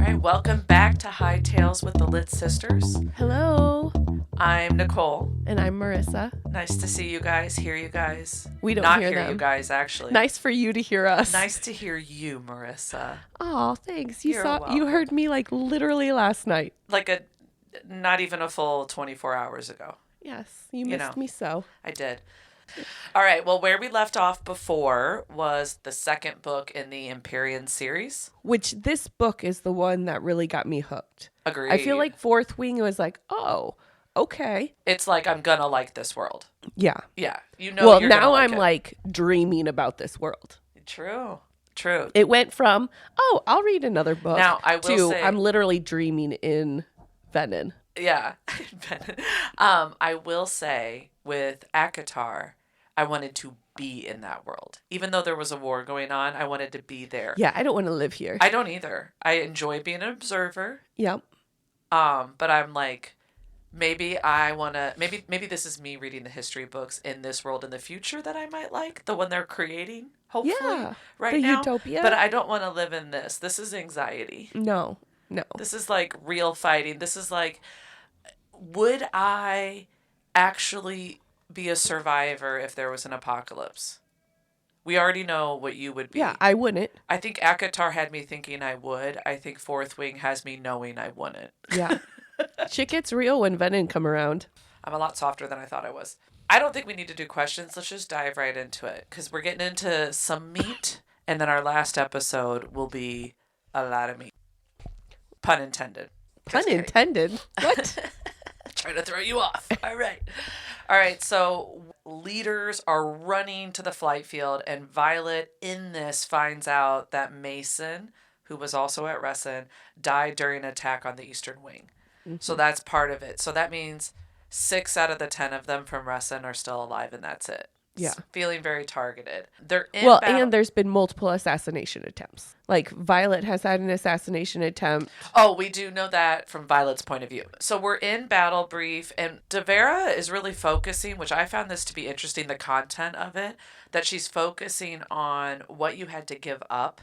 right, welcome back to High Tales with the Lit Sisters. Hello. I'm Nicole. And I'm Marissa. Nice to see you guys, hear you guys. We don't Not hear hear them. you guys, actually. Nice for you to hear us. Nice to hear you, Marissa. Oh, thanks. You're You welcome. heard me like literally last night. Like not even a full 24 hours ago. Yes, you missed me so. I did. All right, well, where we left off before was the second book in the Empyrean series. Which this book is the one that really got me hooked. Agreed. I feel like Fourth Wing was like, oh, okay. It's like, I'm gonna like this world. Yeah. Yeah. You're now gonna like I'm it. like dreaming about this world. True. It went from, oh, I'll read another book Now, I will say, I'm literally dreaming in Venin. Yeah. I will say with Akatar, I wanted to be in that world. Even though there was a war going on, I wanted to be there. Yeah, I don't want to live here. I don't either. I enjoy being an observer. Yep. But I'm like, maybe this is me reading the history books in this world in the future that I might like, the one they're creating, hopefully, right now. Utopia. But I don't want to live in this. This is anxiety. No. This is like real fighting. This is like, would I actually be a survivor if there was an apocalypse? We already know what you would be. Yeah, I wouldn't. I think Akatar had me thinking I would. I think Fourth Wing has me knowing I wouldn't. Yeah. Shit gets real when Venin come around. I'm a lot softer than I thought I was. I don't think we need to do questions. Let's just dive right into it, because we're getting into some meat, and then our last episode will be a lot of meat. Pun intended. Pun intended? What? Trying to throw you off. All right. So leaders are running to the flight field, and Violet in this finds out that Mason, who was also at Ressen, died during an attack on the Eastern Wing. Mm-hmm. So that's part of it. So that means 6 out of the 10 of them from Ressen are still alive, and that's it. Yeah. Feeling very targeted. They're in battle. And there's been multiple assassination attempts. Like, Violet has had an assassination attempt. Oh, we do know that from Violet's point of view. So we're in battle brief, and Devera is really focusing, which I found this to be interesting, the content of it, that she's focusing on what you had to give up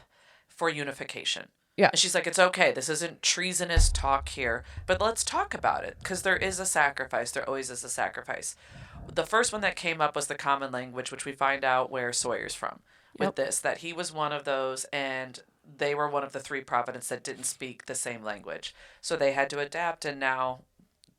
for unification. Yeah. And she's like, it's okay. This isn't treasonous talk here, but let's talk about it, because there is a sacrifice. There always is a sacrifice. The first one that came up was the common language, which we find out where Sawyer's from with this, that he was one of those, and they were one of the 3 providence that didn't speak the same language. So they had to adapt, and now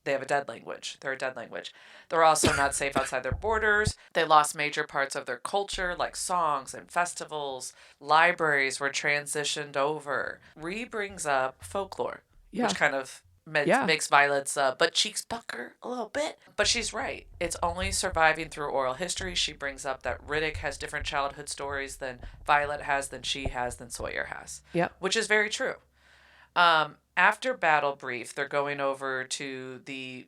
they have a dead language. They're a dead language. They're also not safe outside their borders. They lost major parts of their culture, like songs and festivals. Libraries were transitioned over. Ree brings up folklore, which kind of makes Violet's butt cheeks pucker a little bit. But she's right. It's only surviving through oral history. She brings up that Riddick has different childhood stories than Violet has, than she has, than Sawyer has. Yeah. Which is very true. After battle brief, they're going over to the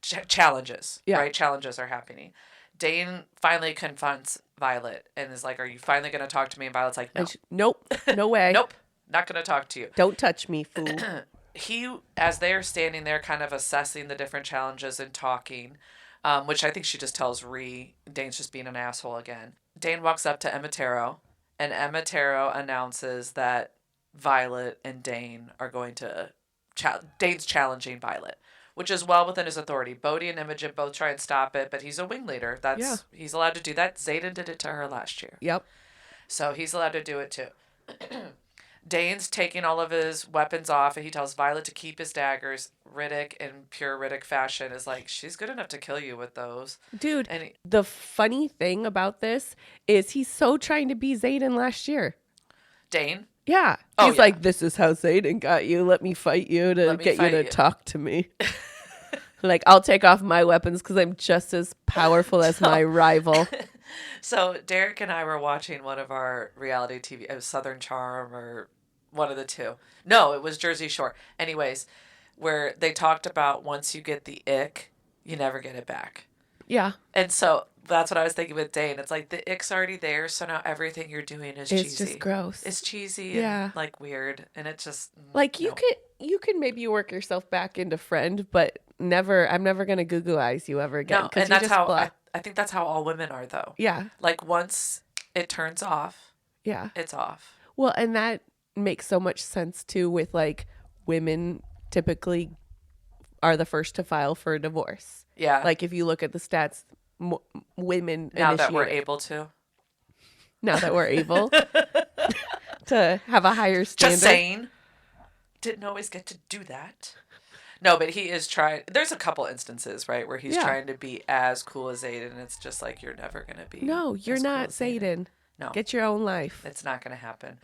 challenges. Yeah. Right? Challenges are happening. Dain finally confronts Violet and is like, are you finally going to talk to me? And Violet's like, no. Nope. No way. Nope. Not going to talk to you. Don't touch me, fool. As they're standing there kind of assessing the different challenges and talking, which I think she just tells Ree, Dain's just being an asshole again. Dain walks up to Emetero, and Emetero announces that Violet and Dain are going to... Dain's challenging Violet, which is well within his authority. Bodhi and Imogen both try and stop it, but he's a wing leader. He's allowed to do that. Xaden did it to her last year. Yep. So he's allowed to do it too. Dain's taking all of his weapons off, and he tells Violet to keep his daggers. Riddick, in pure Riddick fashion, is like, she's good enough to kill you with those. Dude, the funny thing about this is he's so trying to be Xaden last year. Dain? Yeah. He's like, this is how Xaden got you. Let me fight you to get you to talk to me. Like, I'll take off my weapons because I'm just as powerful as my rival. So Derek and I were watching one of our reality TV, it was Southern Charm or one of the two. No, it was Jersey Shore. Anyways, where they talked about once you get the ick, you never get it back. Yeah. And so that's what I was thinking with Dain. It's like the ick's already there, so now everything you're doing is cheesy. It's just gross. It's cheesy and like weird, and it just like you can maybe work yourself back into friend, but never. I'm never gonna goo eyes you ever again. No, and that's how I think that's how all women are, though. Yeah. Like once it turns off, yeah, it's off. Well, and that makes so much sense too with like women typically are the first to file for a divorce. Yeah. Like if you look at the stats, women now that we're initiate it. able to. Now that we're able to have a higher standard. Just saying. Didn't always get to do that. No, but he is trying. There's a couple instances, right, where he's trying to be as cool as Xaden, and it's just like, you're never going to be. No, you're not Xaden. No. Get your own life. It's not going to happen.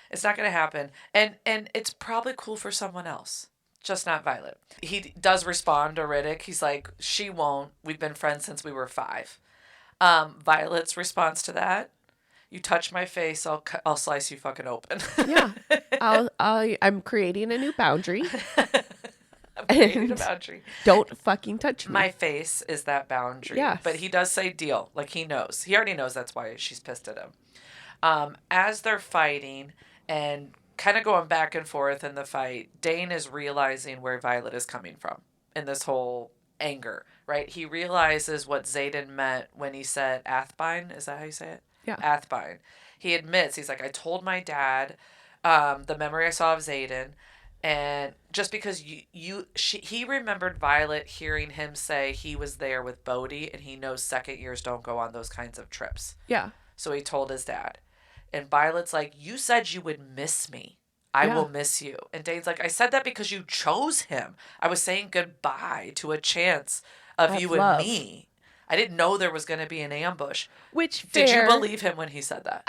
It's not going to happen. And it's probably cool for someone else. Just not Violet. He does respond to Riddick. He's like, she won't. We've been friends since we were 5. Violet's response to that, you touch my face, I'll slice you fucking open. Yeah. I'm creating a new boundary. I'm creating a boundary. Don't fucking touch me. My face is that boundary. Yes. But he does say deal. Like, he knows. He already knows that's why she's pissed at him. As they're fighting and kind of going back and forth in the fight, Dain is realizing where Violet is coming from in this whole anger, right? He realizes what Xaden meant when he said Athbine. Is that how you say it? Yeah. Athbine. He admits, he's like, I told my dad the memory I saw of Xaden, and just because he remembered Violet hearing him say he was there with Bodhi, and he knows second years don't go on those kinds of trips. Yeah. So he told his dad. And Violet's like, you said you would miss me. I will miss you. And Dane's like, I said that because you chose him. I was saying goodbye to a chance of you and me. I didn't know there was going to be an ambush. Which did you believe him when he said that?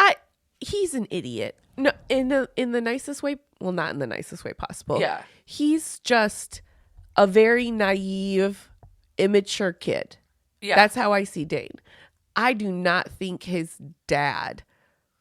He's an idiot. No, in the nicest way. Well, not in the nicest way possible. Yeah. He's just a very naive, immature kid. Yeah. That's how I see Dain. I do not think his dad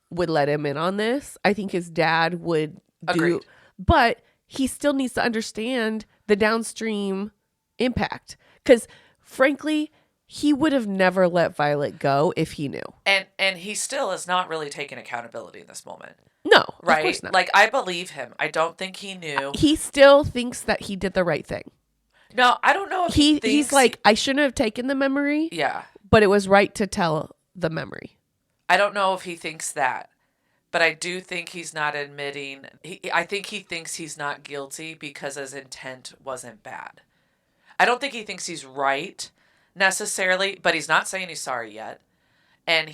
would let him in on this. I think his dad would Agreed. But he still needs to understand the downstream impact. Because frankly, he would have never let Violet go if he knew. And he still is not really taking accountability in this moment. No, right? Of course not. Like, I believe him. I don't think he knew. He still thinks that he did the right thing. No, I don't know if he thinks... He's like, I shouldn't have taken the memory. Yeah. But it was right to tell the memory. I don't know if he thinks that. But I do think he's not admitting... I think he thinks he's not guilty because his intent wasn't bad. I don't think he thinks he's right necessarily, but he's not saying he's sorry yet. And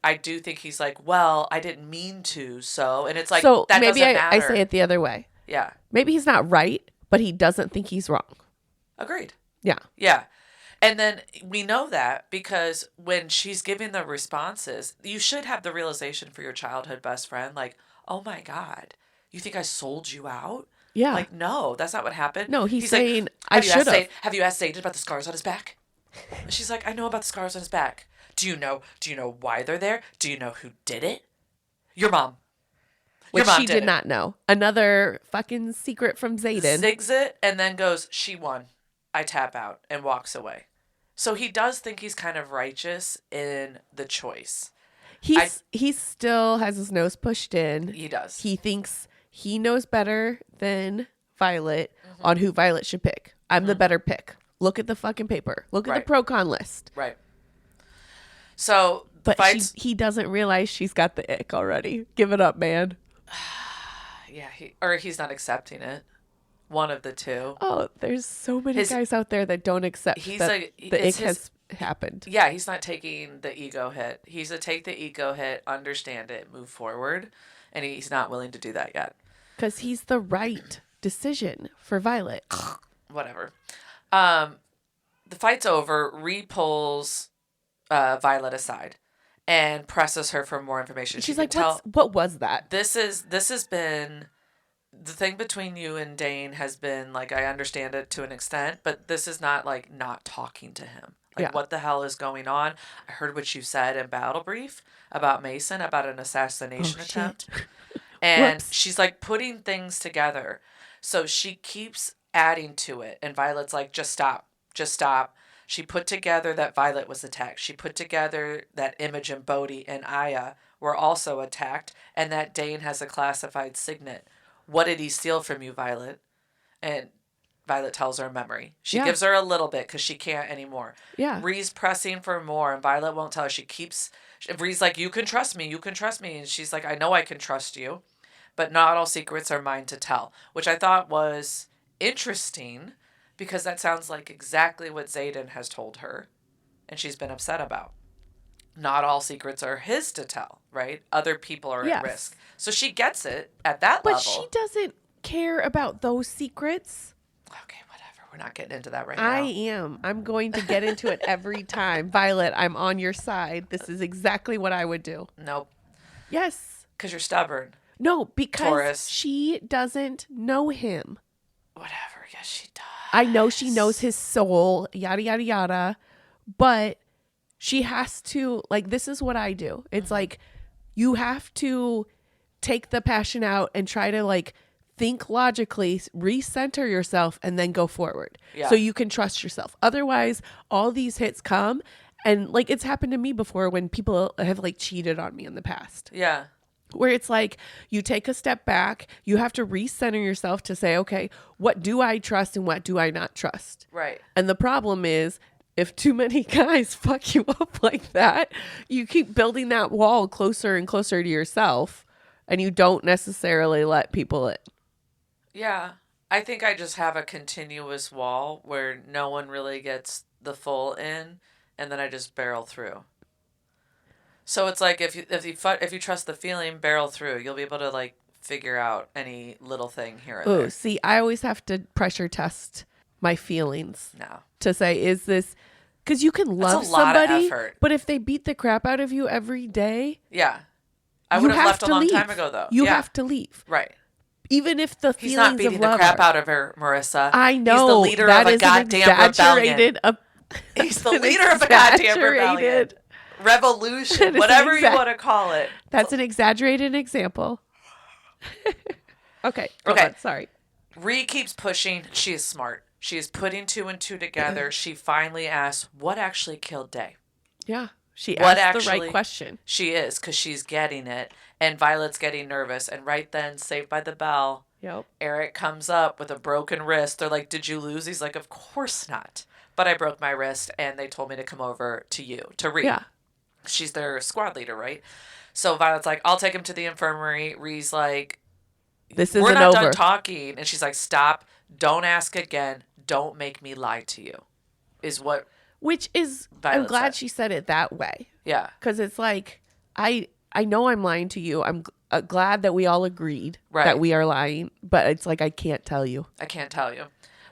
I do think he's like, well, I didn't mean to, so... And it's like, so that maybe doesn't matter. I say it the other way. Yeah. Maybe he's not right, but he doesn't think he's wrong. Agreed. Yeah. Yeah. And then we know that because when she's giving the responses, you should have the realization for your childhood best friend, like, oh my God, you think I sold you out? Yeah. Like, no, that's not what happened. No, he's saying, like, I should have. Have you asked Xaden about the scars on his back? And she's like, I know about the scars on his back. Do you know why they're there? Do you know who did it? Your mom. Which she did not know. Another fucking secret from Xaden. Zigs it and then goes, she won. I tap out and walks away. So he does think he's kind of righteous in the choice. He still has his nose pushed in. He does. He thinks he knows better than Violet on who Violet should pick. I'm the better pick. Look at the fucking paper. Look at the pro-con list. Right. So, but he doesn't realize she's got the ick already. Give it up, man. Yeah, he's not accepting it. One of the two. Oh, there's so many guys out there that don't accept the ick has happened. Yeah, he's not taking the ego hit. He's to take the ego hit, understand it, move forward, and he's not willing to do that yet. Because he's the right decision for Violet. Whatever. The fight's over. Rhea pulls Violet aside and presses her for more information. She's like, what was that? This has been... The thing between you and Dain has been, like, I understand it to an extent, but this is not, like, not talking to him. Like, what the hell is going on? I heard what you said in Battle Brief about Mason, about an assassination attempt. And she's, like, putting things together. So she keeps adding to it. And Violet's like, just stop. Just stop. She put together that Violet was attacked. She put together that Imogen, Bodhi, and Aya were also attacked. And that Dain has a classified signet. What did he steal from you, Violet? And Violet tells her a memory. She gives her a little bit because she can't anymore. Yeah. Rhea's pressing for more, and Violet won't tell her. Rhea's like, you can trust me. You can trust me. And she's like, I know I can trust you. but not all secrets are mine to tell, which I thought was interesting because that sounds like exactly what Xaden has told her and she's been upset about. Not all secrets are his to tell, right? Other people are at risk. So she gets it at that level. But she doesn't care about those secrets. Okay, whatever. We're not getting into that right now. I am. I'm going to get into it every time. Violet, I'm on your side. This is exactly what I would do. Nope. Yes. Because you're stubborn. No, because Taurus. she doesn't know him. Whatever. Yes, she does. I know she knows his soul, yada, yada, yada. But she has to, like, this is what I do. It's like, you have to take the passion out and try to, like, think logically, recenter yourself, and then go forward. Yeah. So you can trust yourself. Otherwise, all these hits come, and, like, it's happened to me before when people have, like, cheated on me in the past. Yeah. Where it's like, you take a step back, you have to recenter yourself to say, okay, what do I trust and what do I not trust? Right. And the problem is, if too many guys fuck you up like that, you keep building that wall closer and closer to yourself, and you don't necessarily let people in. Yeah. I think I just have a continuous wall where no one really gets the full in, and then I just barrel through. So it's like if you trust the feeling, barrel through. You'll be able to, like, figure out any little thing here and there. See, I always have to pressure test my feelings. No. To say, is this, because you can love somebody, but if they beat the crap out of you every day, yeah, I would have left a long time ago though. You have to leave, right? Even if the he's feelings not beating of the love crap out of her, Marissa. I know he's the leader of a goddamn rebellion. He's the leader of a goddamn rebellion, revolution, whatever you want to call it. That's an exaggerated example. Okay. Sorry. Ree keeps pushing. She is smart. She is putting 2 and 2 together. She finally asks, what actually killed Dain? Yeah. She asked the right question. She is, because she's getting it. And Violet's getting nervous. And right then, Saved by the Bell, Eric comes up with a broken wrist. They're like, did you lose? He's like, of course not. But I broke my wrist, and they told me to come over to you, to Ree. Yeah. She's their squad leader, right? So Violet's like, I'll take him to the infirmary. Ree's like, we're not done talking. And she's like, stop. Don't ask again. Don't make me lie to you. Which is, Violet I'm glad she said it that way. Yeah. Because it's like, I know I'm lying to you. I'm glad that we all agreed that we are lying. But it's like, I can't tell you. I can't tell you.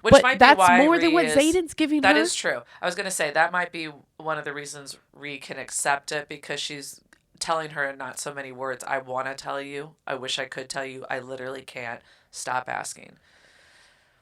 Which might be why that's more than what Xaden's giving her. That is true. I was going to say, that might be one of the reasons Ree can accept it, because she's telling her in not so many words, I want to tell you. I wish I could tell you. I literally can't. Stop asking.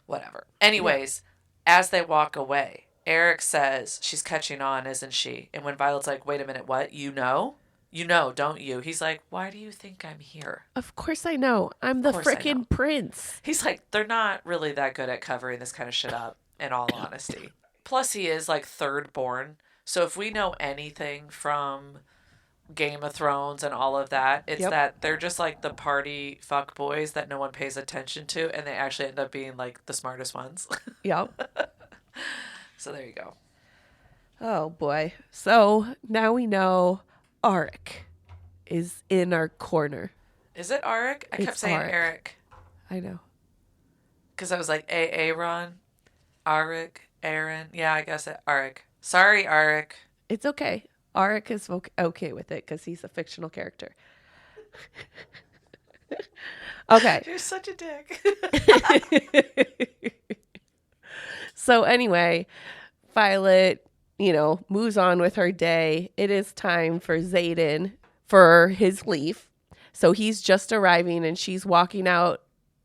Whatever. Anyways, as they walk away, Eric says, she's catching on, isn't she? And when Violet's like, wait a minute, what? You know? You know, don't you? He's like, why do you think I'm here? Of course I know. I'm the frickin' prince. He's like, they're not really that good at covering this kind of shit up, in all honesty. Plus, he is, like, third born. So if we know anything from Game of Thrones and all of that, it's that they're just like the party fuck boys that no one pays attention to, and they actually end up being like the smartest ones. Yep. So there you go. Oh boy. So now we know Arik is in our corner. Is it Arik? I kept saying Eric. I know. Because I was like Aaron, Arik, Aaron. Yeah, I guess Arik. Sorry, Arik. It's okay. Arik is okay with it because he's a fictional character. Okay. You're such a dick. So anyway, Violet, moves on with her day. It is time for Xaden for his leave. So he's just arriving and she's walking out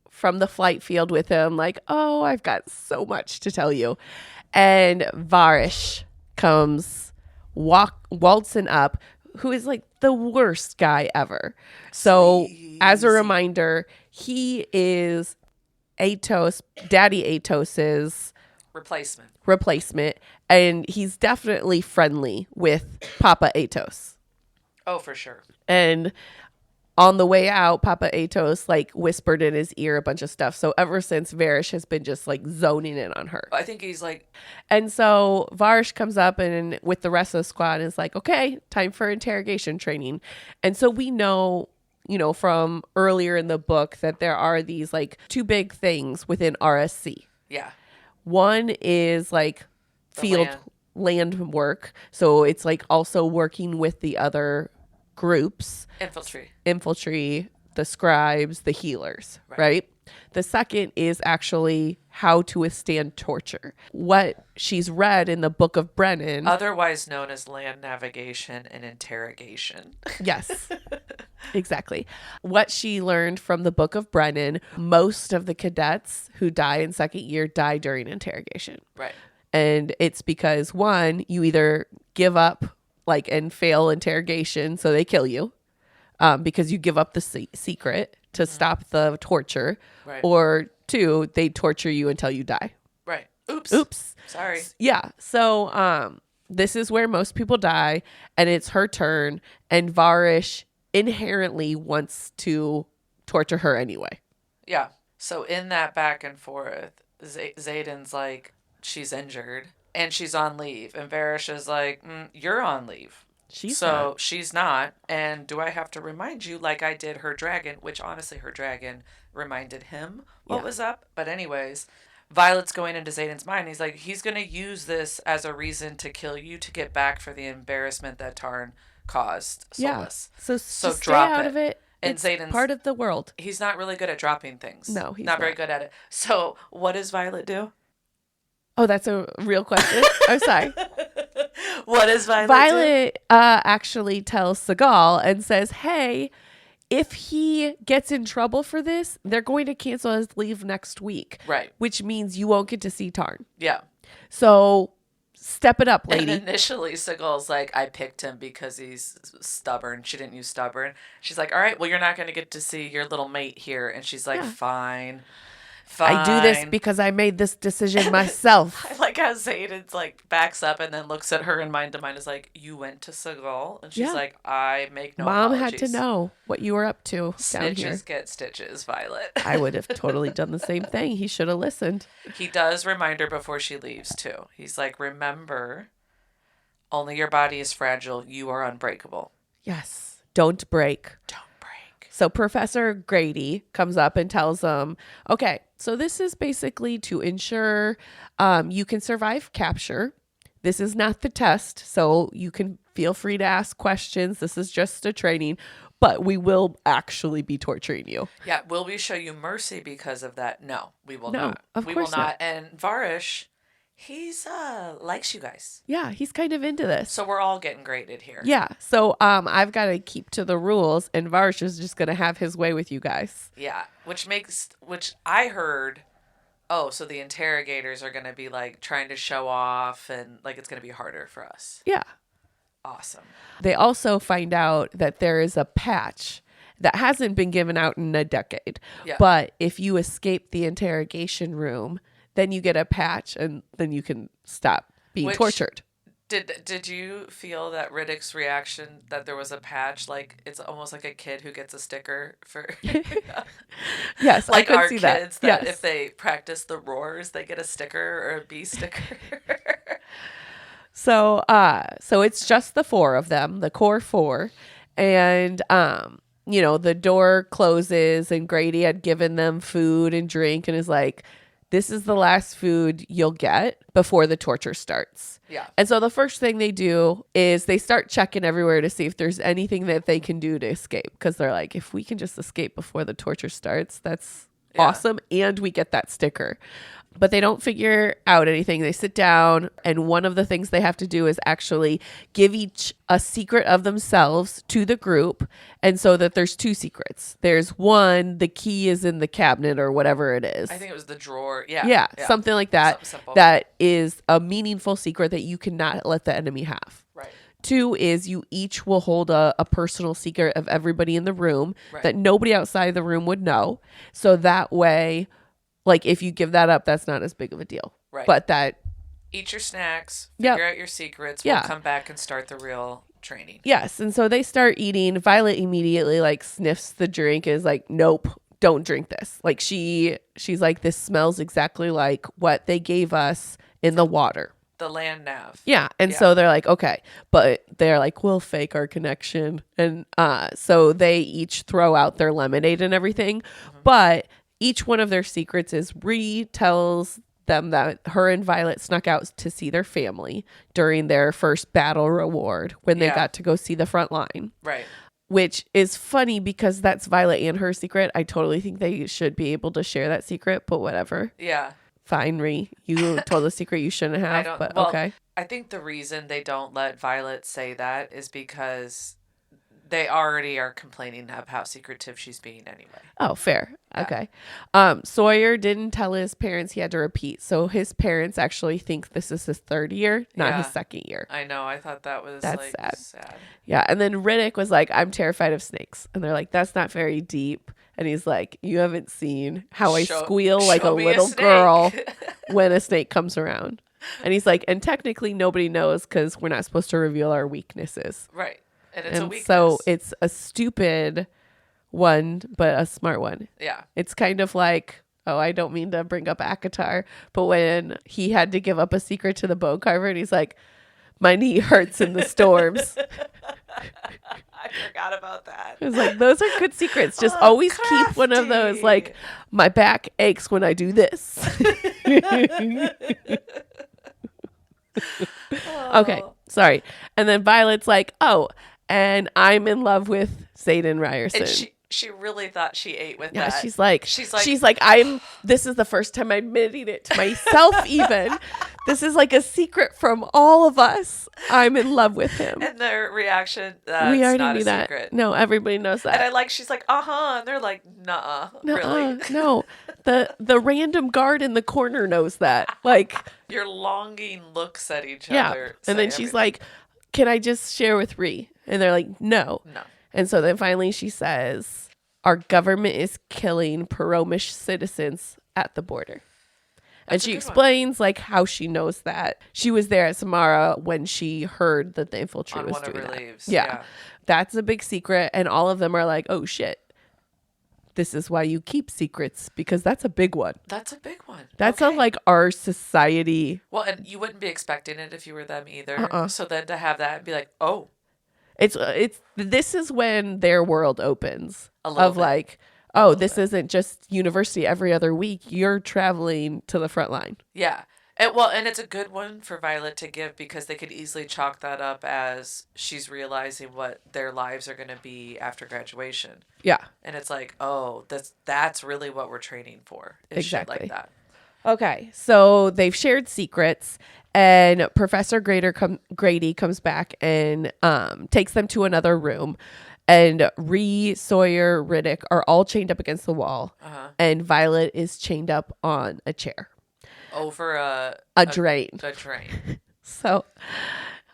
from the flight field with him like, oh, I've got so much to tell you. And Varish comes waltzing up, who is like the worst guy ever. So as a reminder, he is Daddy Atos's replacement, and he's definitely friendly with Papa Atos. Oh, for sure. And on the way out, Papa Atos like whispered in his ear a bunch of stuff. So ever since, Varish has been just like zoning in on her. I think he's like... And so Varish comes up and with the rest of the squad is like, okay, time for interrogation training. And so we know, from earlier in the book that there are these like two big things within RSC. Yeah. One is like field land work. So it's like also working with the other groups. Infantry, the scribes, the healers, right? The second is actually how to withstand torture. What she's read in the Book of Brennan. Otherwise known as land navigation and interrogation. Yes, exactly. What she learned from the Book of Brennan, most of the cadets who die in second year die during interrogation. Right. And it's because, one, you either give up and fail interrogation, so they kill you because you give up the secret to stop the torture. Right. Or two, they torture you until you die. Right. Oops. Sorry. Yeah. So this is where most people die, and it's her turn, and Varish inherently wants to torture her anyway. Yeah. So in that back and forth, Xaden's like, she's injured and she's on leave, and Varish is like, you're on leave. She's not. And do I have to remind you like I did her dragon, which honestly her dragon reminded him what was up. But anyways, Violet's going into Xaden's mind. He's like, he's going to use this as a reason to kill you to get back for the embarrassment that Tarn caused Solus. Yeah. So drop out of it. And it's Xaden's part of the world. He's not really good at dropping things. No, he's not very good at it. So what does Violet do? Oh, that's a real question. I'm sorry. What does Violet do? Violet actually tells Seagal and says, hey, if he gets in trouble for this, they're going to cancel his leave next week. Right. Which means you won't get to see Tarn. Yeah. So step it up, lady. And initially, Seagal's like, I picked him because he's stubborn. She didn't use stubborn. She's like, all right, well, you're not going to get to see your little mate here. And she's like, fine. I do this because I made this decision myself. I like how Xaden's like backs up and then looks at her and mind to mind is like, you went to Seagal? And she's like, I make no Mom apologies. had to know what you were up to down here. Snitches get stitches, Violet. I would have totally done the same thing. He should have listened. He does remind her before she leaves too. He's like, remember, only your body is fragile. You are unbreakable. Yes. Don't break. Don't break. So Professor Grady comes up and tells them, okay, so this is basically to ensure you can survive capture. This is not the test, so you can feel free to ask questions. This is just a training, but we will actually be torturing you. Yeah, will we show you mercy because of that? No, we will not. Of we course will not. And Varish, he's likes you guys. Yeah, he's kind of into this. So we're all getting graded here. Yeah. So I've got to keep to the rules, and Varish is just gonna have his way with you guys. Yeah. Which I heard, so the interrogators are gonna be like trying to show off and like it's gonna be harder for us. Yeah. Awesome. They also find out that there is a patch that hasn't been given out in a decade. Yeah. But if you escape the interrogation room, then you get a patch, and then you can stop being tortured. Did you feel that Riddick's reaction that there was a patch? Like, it's almost like a kid who gets a sticker for... Yes, like I could our see kids that. If they practice the roars, they get a sticker or a bee sticker. So it's just the four of them, the core four. And, the door closes, and Grady had given them food and drink and is like, this is the last food you'll get before the torture starts. Yeah. And so the first thing they do is they start checking everywhere to see if there's anything that they can do to escape. Because they're like, if we can just escape before the torture starts, that's awesome. And we get that sticker. But they don't figure out anything. They sit down, and one of the things they have to do is actually give each a secret of themselves to the group. And so that there's two secrets. There's one, the key is in the cabinet or whatever it is. I think it was the drawer. Yeah. Yeah. Something like that. That is a meaningful secret that you cannot let the enemy have. Right. Two is you each will hold a personal secret of everybody in the room that nobody outside the room would know. So that way, like, if you give that up, that's not as big of a deal. Right. But that... Eat your snacks. Figure out your secrets. We'll come back and start the real training. Yes. And so they start eating. Violet immediately, sniffs the drink and is like, nope, don't drink this. She's like, this smells exactly like what they gave us in the water. The land nav. Yeah. And so they're like, okay. But they're like, we'll fake our connection. And so they each throw out their lemonade and everything. Mm-hmm. But each one of their secrets is tells them that her and Violet snuck out to see their family during their first battle reward when they got to go see the front line. Right. Which is funny because that's Violet and her secret. I totally think they should be able to share that secret, but whatever. Yeah. Fine, Ree. You told a secret you shouldn't have, but okay. I think the reason they don't let Violet say that is because they already are complaining of how secretive she's being anyway. Oh, fair. Yeah. Okay. Sawyer didn't tell his parents he had to repeat. So his parents actually think this is his third year, not his second year. I know. I thought that was sad. Yeah. And then Riddick was like, I'm terrified of snakes. And they're like, that's not very deep. And he's like, you haven't seen how I squeal like a little girl when a snake comes around. And he's like, and technically nobody knows because we're not supposed to reveal our weaknesses. Right. And it's a weakness. So it's a stupid one, but a smart one. Yeah. It's kind of like, I don't mean to bring up Akatar, but when he had to give up a secret to the bone carver and he's like, my knee hurts in the storms. I forgot about that. It was like, those are good secrets. Just always crafty. Keep one of those, like, my back aches when I do this. Okay, sorry. And then Violet's like, and I'm in love with Xaden Ryerson. And she really thought she ate with that. Yeah, she's like, this is the first time I'm admitting it to myself even. This is like a secret from all of us. I'm in love with him. And their reaction, we already not knew a that. secret. No, everybody knows that. And she's like, and they're like, nuh-uh, really? No, the random guard in the corner knows that. Like, your longing looks at each other. Yeah, and then she's like, can I just share with Ree? And they're like, no. And so then finally she says, our government is killing Paromish citizens at the border. And she explains like how she knows that. She was there at Samara when she heard that the infiltrate was doing that. Leaves. Yeah. That's a big secret. And all of them are like, oh shit. This is why you keep secrets, because that's a big one. That's a big one. That's a, like, our society. Well, and you wouldn't be expecting it if you were them either. So then to have that and be like, oh. This is when their world opens. A little bit. Like, this isn't just university every other week. You're traveling to the front line. Yeah. And it's a good one for Violet to give because they could easily chalk that up as she's realizing what their lives are going to be after graduation. Yeah. And it's like, that's really what we're training for. Exactly. Shit like that. Okay. So they've shared secrets and Professor Grady comes back and takes them to another room. And Ree, Sawyer, Riddick are all chained up against the wall. And Violet is chained up on a chair. Over a drain. A drain. So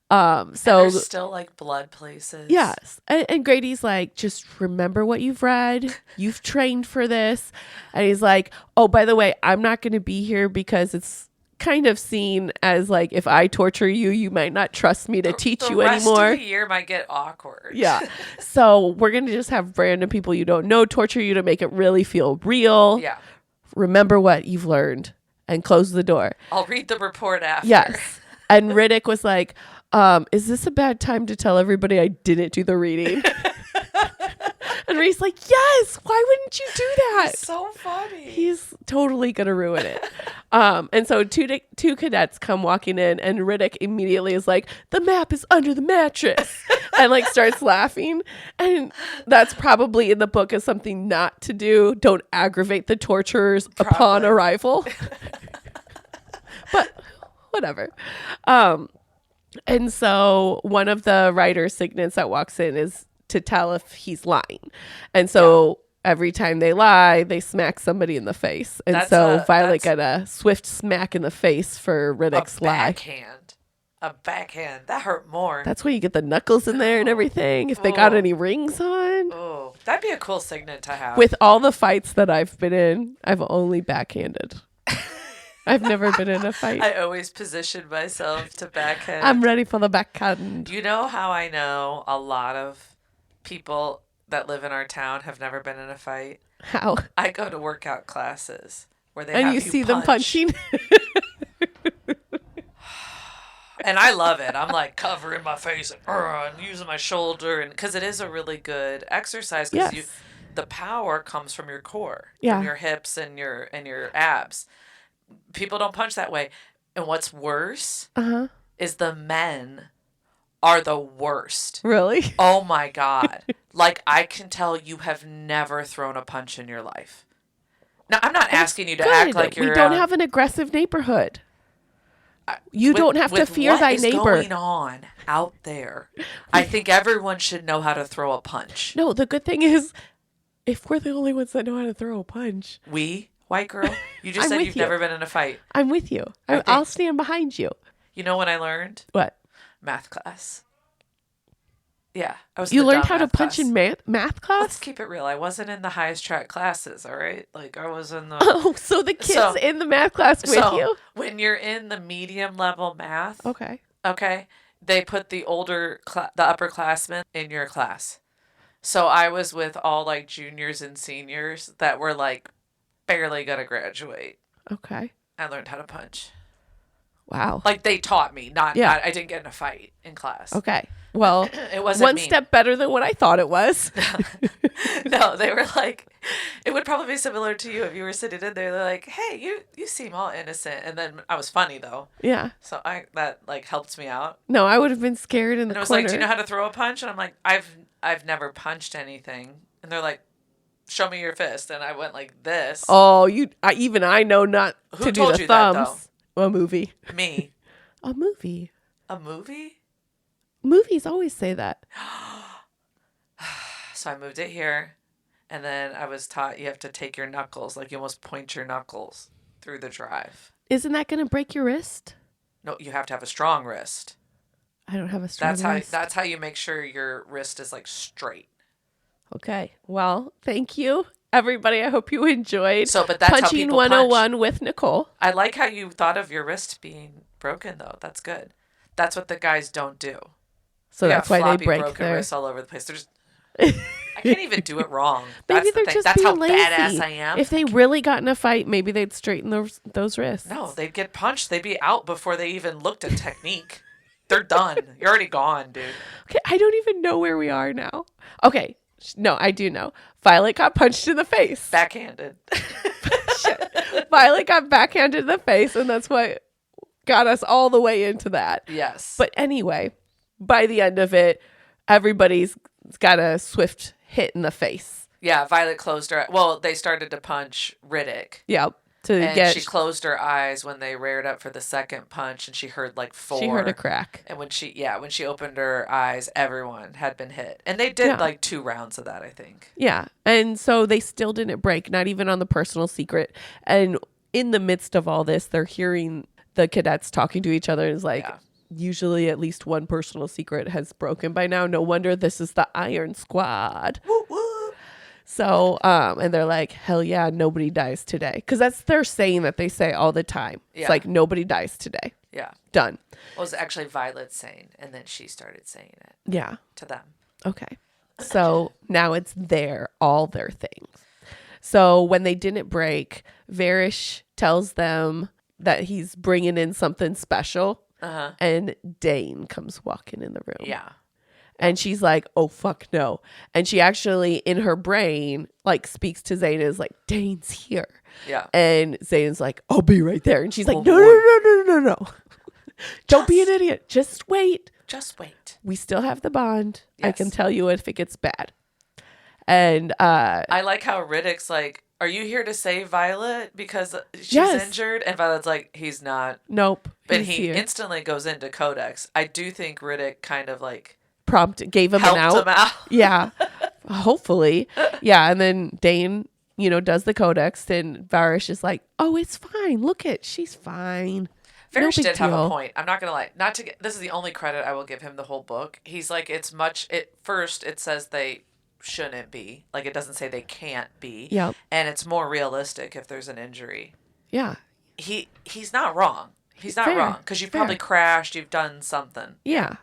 there's still like blood places. Yes. And Grady's like, just remember what you've read. You've trained for this. And he's like, oh, by the way, I'm not going to be here because it's kind of seen as like, if I torture you, you might not trust me to teach you anymore. The rest of the year might get awkward. Yeah. So we're going to just have random people you don't know torture you to make it really feel real. Yeah. Remember what you've learned. And close the door. I'll read the report after. Yes. And Riddick was like, is this a bad time to tell everybody I didn't do the reading? And Ree's like, yes, why wouldn't you do that? It's so funny. He's totally going to ruin it. And so two cadets come walking in and Riddick immediately is like, the map is under the mattress. And like starts laughing. And that's probably in the book as something not to do. Don't aggravate the torturers upon arrival. But whatever. And so one of the writer's signets that walks in is to tell if he's lying. And so every time they lie, they smack somebody in the face. And Violet got a swift smack in the face for Riddick's lie. A backhand. That hurt more. That's where you get the knuckles in there and everything. If they got any rings on. Oh, that'd be a cool signet to have. With all the fights that I've been in, I've only backhanded. I've never been in a fight. I always position myself to backhand. I'm ready for the backhand. You know how I know a lot of people that live in our town have never been in a fight? How? I go to workout classes where they and have you see punch. them punching. And I love it. I'm like covering my face and using my shoulder, and because it is a really good exercise. Because the power comes from your core, from your hips and your abs. People don't punch that way. And what's worse is the men are the worst. Really? Oh my God. Like, I can tell you have never thrown a punch in your life. Now, I'm not asking you to act like you're... We don't have an aggressive neighborhood. You don't have to fear thy neighbor. What is going on out there? I think everyone should know how to throw a punch. No, the good thing is, if we're the only ones that know how to throw a punch... White girl? You just said you've never been in a fight. I'm with you. I'll stand behind you. You know what I learned? What? Math class. Yeah. You learned how to punch in math class? Let's keep it real. I wasn't in the highest track classes, all right? Like, I was in the... Oh, so the kids in the math class with you? When you're in the medium level math... Okay. They put the upperclassmen in your class. So I was with all, like, juniors and seniors that were, like, barely gonna graduate. Okay. I learned how to punch. Wow. Like, they taught me, not I didn't get in a fight in class. Okay. Well, it wasn't one step better than what I thought it was. No, they were like, it would probably be similar to you if you were sitting in there. They're like, hey, you seem all innocent. And then I was funny, though. Yeah. So that, like, helped me out. No, I would have been scared in the corner. And it was like, do you know how to throw a punch? And I'm like, I've never punched anything. And they're like, show me your fist. And I went like this. Oh, I know not Who to do told the you thumbs. that, though? A movie. Me. A movie. A movie? Movies always say that. So I moved it here. And then I was taught you have to take your knuckles. Like, you almost point your knuckles through the drive. Isn't that going to break your wrist? No, you have to have a strong wrist. I don't have a strong wrist. That's how you make sure your wrist is, like, straight. Okay. Well, thank you, everybody. I hope you enjoyed but that's Punching how people 101 punch. With Nicole. I like how you thought of your wrist being broken, though. That's good. That's what the guys don't do. So that's why they break broken their wrists all over the place. I can't even do it wrong. Maybe they're just That's being how lazy. badass I am. If they really got in a fight, maybe they'd straighten those wrists. No, they'd get punched. They'd be out before they even looked at technique. They're done. You're already gone, dude. Okay, I don't even know where we are now. Okay, no, I do know. Violet got punched in the face. Backhanded. Violet got backhanded in the face, and that's what got us all the way into that. Yes. But anyway, by the end of it, everybody's got a swift hit in the face. Yeah, Violet closed her... Well, they started to punch Riddick. Yep. She closed her eyes when they reared up for the second punch, and she heard like 4. She heard a crack. And when she opened her eyes, everyone had been hit. And they did like 2 rounds of that, I think. Yeah. And so they still didn't break, not even on the personal secret. And in the midst of all this, they're hearing the cadets talking to each other. It's like, usually at least one personal secret has broken by now. No wonder this is the Iron Squad. Woo woo. So, and they're like, hell yeah, nobody dies today. Because that's their saying that they say all the time. Yeah. It's like, nobody dies today. Yeah. Done. Well, it was actually Violet saying, and then she started saying it. Yeah. To them. Okay. So now it's all their things. So when they didn't break, Varish tells them that he's bringing in something special. And Dain comes walking in the room. Yeah. And she's like, oh, fuck no. And she actually, in her brain, like, speaks to Xaden and is like, Dain's here. Yeah. And Xaden's like, I'll be right there. And she's like, no. Don't be an idiot. Just wait. Just wait. We still have the bond. Yes. I can tell you if it gets bad. And I like how Riddick's like, are you here to save Violet because she's injured? And Violet's like, he's not. Nope. But he instantly goes into Codex. I do think Riddick kind of like gave him an out. Helped him out. Yeah. Hopefully. Yeah. And then Dain, does the Codex, and Varish is like, oh, it's fine. Look she's fine. Varish did have a point. I'm not going to lie. This is the only credit I will give him the whole book. He's like, first it says they shouldn't be. Like, it doesn't say they can't be. Yep. And it's more realistic if there's an injury. Yeah. He's not wrong. He's not wrong. Because you've probably crashed. You've done something. Yeah.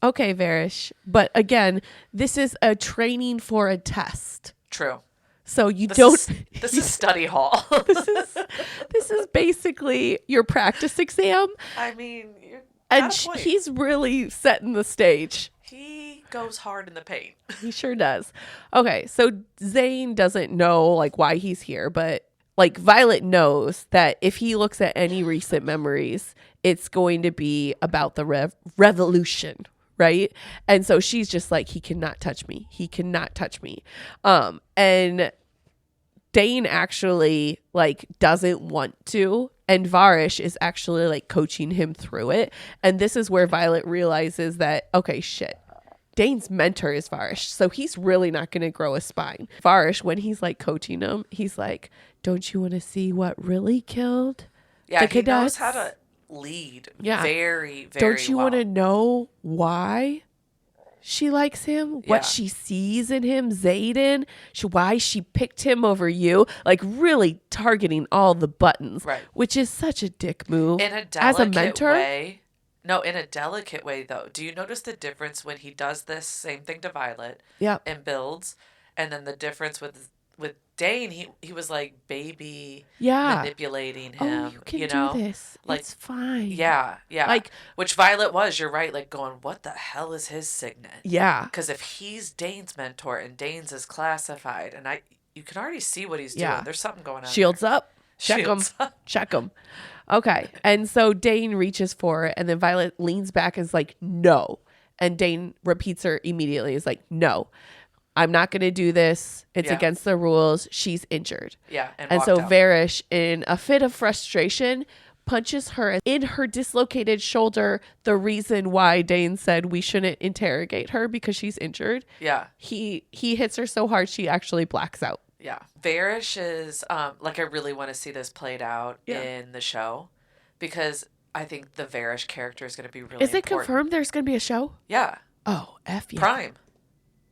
Okay, Varish. But again, this is a training for a test. True. So This is study hall. This is basically your practice exam. I mean, And he's really setting the stage. He goes hard in the paint. He sure does. Okay, so Dain doesn't know like why he's here, but like Violet knows that if he looks at any recent memories, it's going to be about the revolution, right? And so she's just like, he cannot touch me. He cannot touch me. And Dain actually like doesn't want to, and Varish is actually like coaching him through it. And this is where Violet realizes that, okay, shit, Dain's mentor is Varish, so he's really not going to grow a spine. Varish, when he's like coaching him, he's like, don't you want to see what really killed the cadets? He knows how to lead. Yeah. Very, very Don't you want to know why she likes him? What she sees in him, Xaden? Why she picked him over you? Like really targeting all the buttons, right? Which is such a dick move. In a delicate as a mentor way. No, in a delicate way though. Do you notice the difference when he does this same thing to Violet? Yeah. And builds, and then the difference with Dain, he was like baby manipulating him. Oh, you can do this. Like, it's fine. Yeah. Like, which Violet was, you're right, like going, what the hell is his signet? Yeah. Because if he's Dain's mentor and Dain's is classified, and you can already see what he's doing. There's something going on. Shields up. Check him. Okay. And so Dain reaches for it, and then Violet leans back and is like, no. And Dain repeats her immediately, is like, no. I'm not going to do this. It's against the rules. She's injured. Yeah. And so Varish, in a fit of frustration, punches her in her dislocated shoulder. The reason why Dain said we shouldn't interrogate her because she's injured. Yeah. He hits her so hard she actually blacks out. Yeah. Varish is, like, I really want to see this played out in the show because I think the Varish character is going to be really important. Is it confirmed there's going to be a show? Yeah. Oh, F yeah. Prime.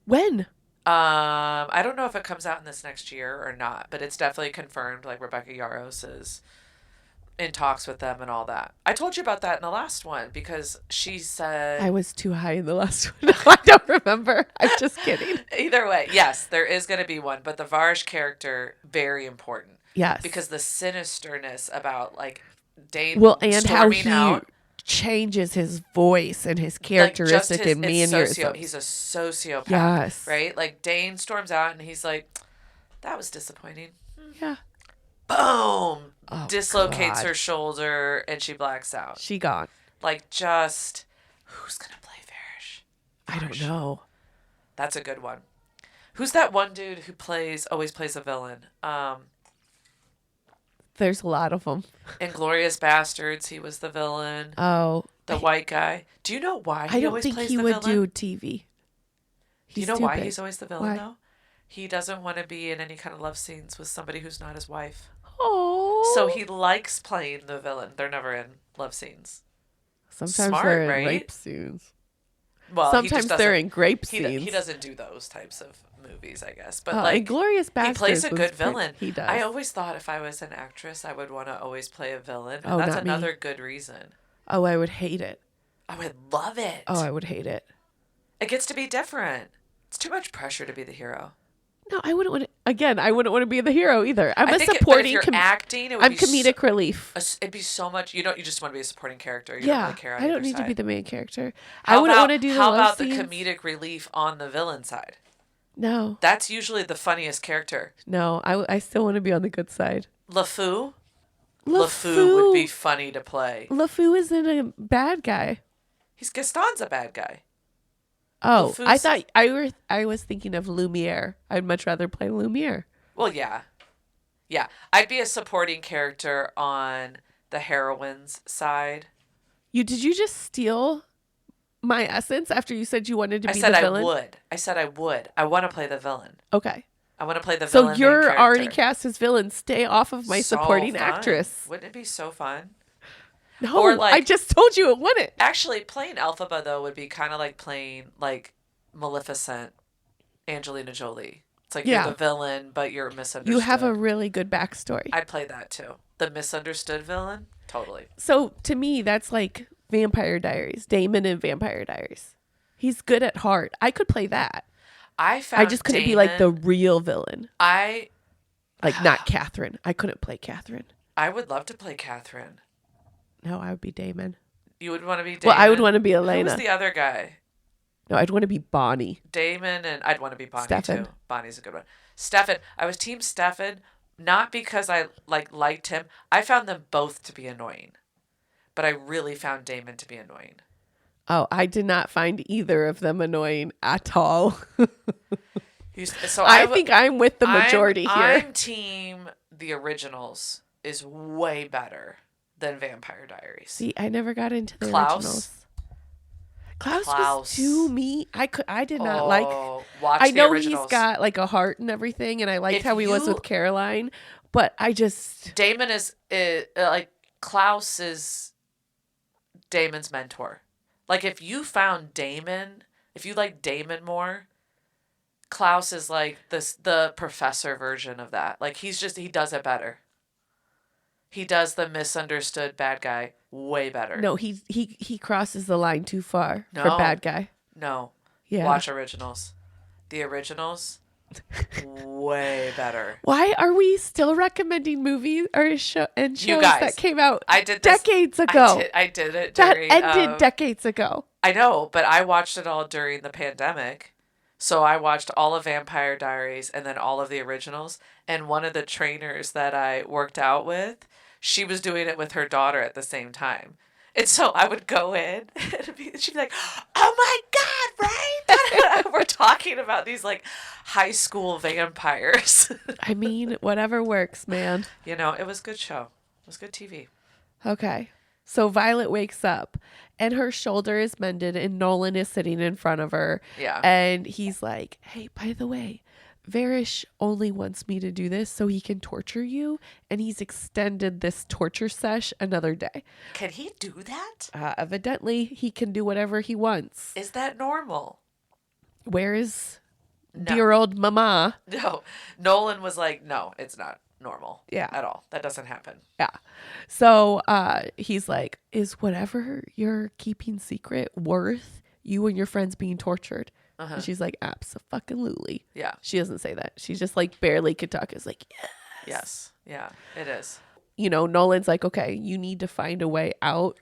When? I don't know if it comes out in this next year or not, but it's definitely confirmed. Like Rebecca Yarros is in talks with them and all that. I told you about that in the last one because she said I was too high in the last one. I don't remember. I'm just kidding. Either way, yes, there is going to be one, but the Varish character, very important. Yes, because the sinisterness about like Dain and how he changes his voice and his characteristic and mannerisms. He's a sociopath. Yes. Right? Like Dain storms out and he's like, that was disappointing. Yeah. Boom. Dislocates her shoulder and she blacks out. She gone. Like just who's gonna play Varish? I don't know. That's a good one. Who's that one dude who always plays a villain? There's a lot of them. Inglourious Bastards, he was the villain. Oh. The white guy. Do you know why he always plays the villain? I don't think he would do TV. Do you know why he's always the villain, though? He doesn't want to be in any kind of love scenes with somebody who's not his wife. Oh. So he likes playing the villain. They're never in love scenes. Sometimes they're in rape scenes. Well, sometimes they're in grape scenes. He doesn't do those types of movies, I guess. But Inglourious Bastards, he plays a good villain. He does. I always thought if I was an actress, I would want to always play a villain. And that's another good reason. Oh, I would hate it. I would love it. Oh, I would hate it. It gets to be different. It's too much pressure to be the hero. No, I wouldn't want to. Again, I wouldn't want to be the hero either. I'm a supporting. Acting, I'm comedic relief. It'd be so much. You just want to be a supporting character. You don't really care. I don't need to be the main character. I wouldn't want to do the love How about scenes. the comedic relief on the villain side? No, that's usually the funniest character. No, I still want to be on the good side. LeFou would be funny to play. LeFou isn't a bad guy. Gaston's a bad guy. Oh, I thought I was thinking of Lumiere. I'd much rather play Lumiere. Well, yeah. I'd be a supporting character on the heroine's side. Did you just steal my essence after you said you wanted to be the villain? I said I would. I want to play the villain. Okay. I want to play the villain. So you're already cast as villain. Stay off of my supporting actress. Wouldn't it be so fun? No, I just told you it wouldn't. Actually, playing Elphaba, though, would be kind of like playing, like, Maleficent, Angelina Jolie. It's like you're the villain, but you're misunderstood. You have a really good backstory. I'd play that, too. The misunderstood villain? Totally. So, to me, that's like Vampire Diaries. Damon in Vampire Diaries. He's good at heart. I could play that. I just couldn't be like the real villain. Not Catherine. I couldn't play Catherine. I would love to play Catherine. No, I would be Damon. You would want to be Damon? Well, I would want to be Who Elena. was the other guy? No, I'd want to be Bonnie. Damon, and I'd want to be Bonnie Stefan. too. Bonnie's a good one. Stefan. I was team Stefan, not because I liked him. I found them both to be annoying. But I really found Damon to be annoying. Oh, I did not find either of them annoying at all. So I think I'm with the majority here. I'm team the originals is way better than Vampire Diaries. See, I never got into the originals. Klaus was too mean. I did not like. Watch I the know originals. he's got like a heart and everything, and I liked how he was with Caroline, but I just Damon is like Klaus is Damon's mentor. Like if you found Damon, if you like Damon more, Klaus is like the professor version of that. Like he does it better. He does the misunderstood bad guy way better. No, he crosses the line too far for bad guy. No. Yeah. Watch originals. The originals, way better. Why are we still recommending movies or shows that came out decades ago? I did it during... That ended decades ago. I know, but I watched it all during the pandemic. So I watched all of Vampire Diaries and then all of the originals. And one of the trainers that I worked out with, she was doing it with her daughter at the same time. And so I would go in and she'd be like, oh my God, right? We're talking about these like high school vampires. I mean, whatever works, man. You know, it was a good show. It was good TV. Okay. So Violet wakes up and her shoulder is mended and Nolan is sitting in front of her. Yeah. And he's like, hey, by the way, Varish only wants me to do this so he can torture you. And he's extended this torture sesh another day. Can he do that? Evidently, he can do whatever he wants. Is that normal? Where is dear old mama? No. Nolan was like, no, it's not normal. Yeah. At all. That doesn't happen. Yeah. So he's like, is whatever you're keeping secret worth you and your friends being tortured? Uh-huh. And she's like, abso-fucking-lutely. Yeah. She doesn't say that. She's just like barely could talk. It's like, yes. Yes. Yeah, it is. You know, Nolan's like, okay, you need to find a way out.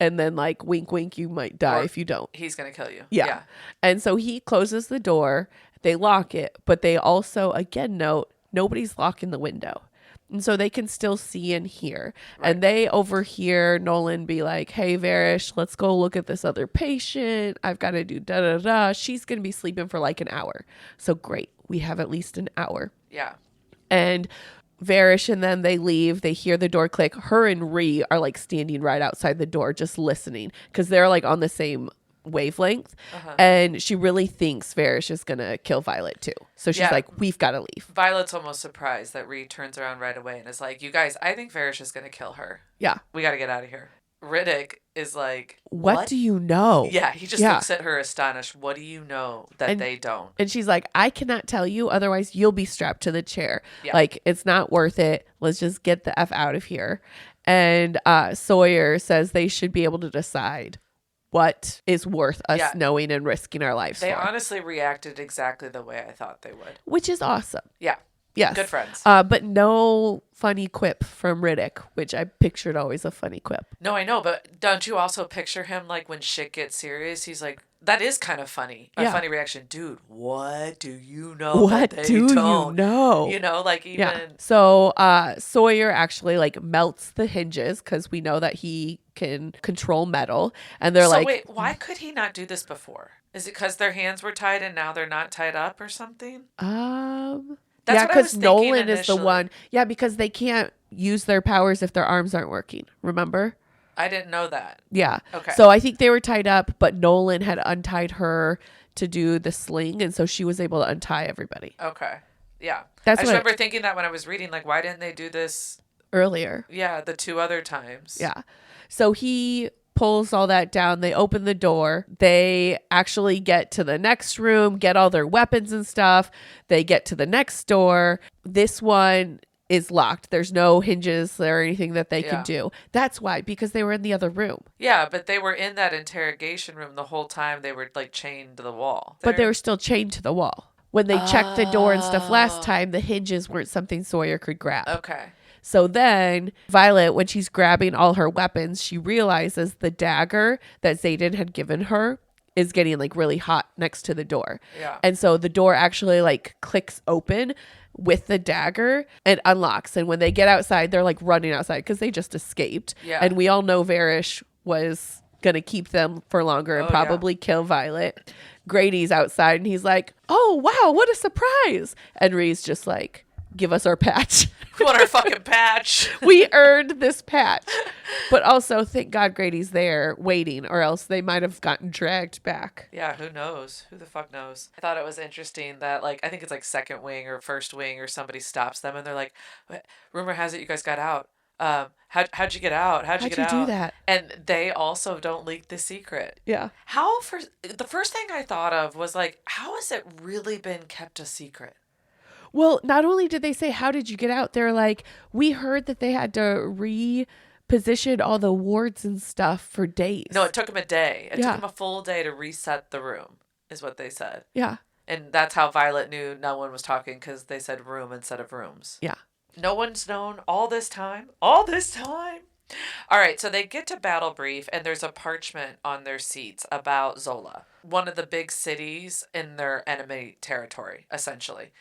And then like, wink, wink, you might die if you don't. He's going to kill you. Yeah. And so he closes the door. They lock it. But they also, again, note, nobody's locking the window. And so they can still see and hear. Right. And they overhear Nolan be like, hey, Varish, let's go look at this other patient. I've got to do da-da-da. She's going to be sleeping for like an hour. So great. We have at least an hour. Yeah. And Varish and then they leave. They hear the door click. Her and Ree are like standing right outside the door just listening because they're like on the same wavelength. Uh-huh. And she really thinks Varish is going to kill Violet too. So she's like, we've got to leave. Violet's almost surprised that Ree turns around right away and is like, you guys, I think Varish is going to kill her. Yeah. We got to get out of here. Riddick is like, what do you know? Yeah, he just looks at her astonished. What do you know that they don't? And she's like, I cannot tell you, otherwise you'll be strapped to the chair. Yeah. Like, it's not worth it. Let's just get the F out of here. And Sawyer says they should be able to decide what is worth us knowing and risking our lives They for. honestly reacted exactly the way I thought they would. Which is awesome. Yeah. Yes. Good friends. But no funny quip from Riddick, which I pictured always a funny quip. No, I know, but don't you also picture him like when shit gets serious? He's like, that is kind of funny. A funny reaction. Dude, what do you know? What do you know? You know, like even... Yeah. So Sawyer actually like melts the hinges because we know that he can control metal. And they're like... wait, why could he not do this before? Is it because their hands were tied and now they're not tied up or something? That's because Nolan is the one. Yeah, because they can't use their powers if their arms aren't working. Remember? I didn't know that. Yeah. Okay. So I think they were tied up, but Nolan had untied her to do the sling, and so she was able to untie everybody. Okay. Yeah. I just remember thinking that when I was reading, like, why didn't they do this earlier? Yeah, the two other times. Yeah. So he pulls all that down. They open the door. They actually get to the next room, get all their weapons and stuff. They get to the next door. This one is locked. There's no hinges or anything that they can do. That's why, because they were in the other room. Yeah, but they were in that interrogation room the whole time. They were like chained to the wall. But they were still chained to the wall. When they checked the door and stuff last time, the hinges weren't something Sawyer could grab. Okay. So then Violet, when she's grabbing all her weapons, she realizes the dagger that Xaden had given her is getting like really hot next to the door. Yeah. And so the door actually like clicks open with the dagger and unlocks. And when they get outside, they're like running outside because they just escaped. Yeah. And we all know Varish was going to keep them for longer and probably kill Violet. Grady's outside and he's like, oh, wow, what a surprise. And Ree's just like, give us our patch. We want our fucking patch. We earned this patch. But also, thank God Grady's there waiting, or else they might have gotten dragged back. Yeah, who knows? Who the fuck knows? I thought it was interesting that, like, I think it's like second wing or first wing or somebody stops them and they're like, rumor has it you guys got out. How'd you get out? How'd you do that? And they also don't leak the secret. Yeah. The first thing I thought of was like, how has it really been kept a secret? Well, not only did they say, how did you get out? They're like, we heard that they had to reposition all the wards and stuff for days. No, it took them a day. It took them a full day to reset the room, is what they said. Yeah. And that's how Violet knew no one was talking, because they said room instead of rooms. Yeah. No one's known all this time. All this time. All right, so they get to battle brief, and there's a parchment on their seats about Zola, one of the big cities in their enemy territory, essentially.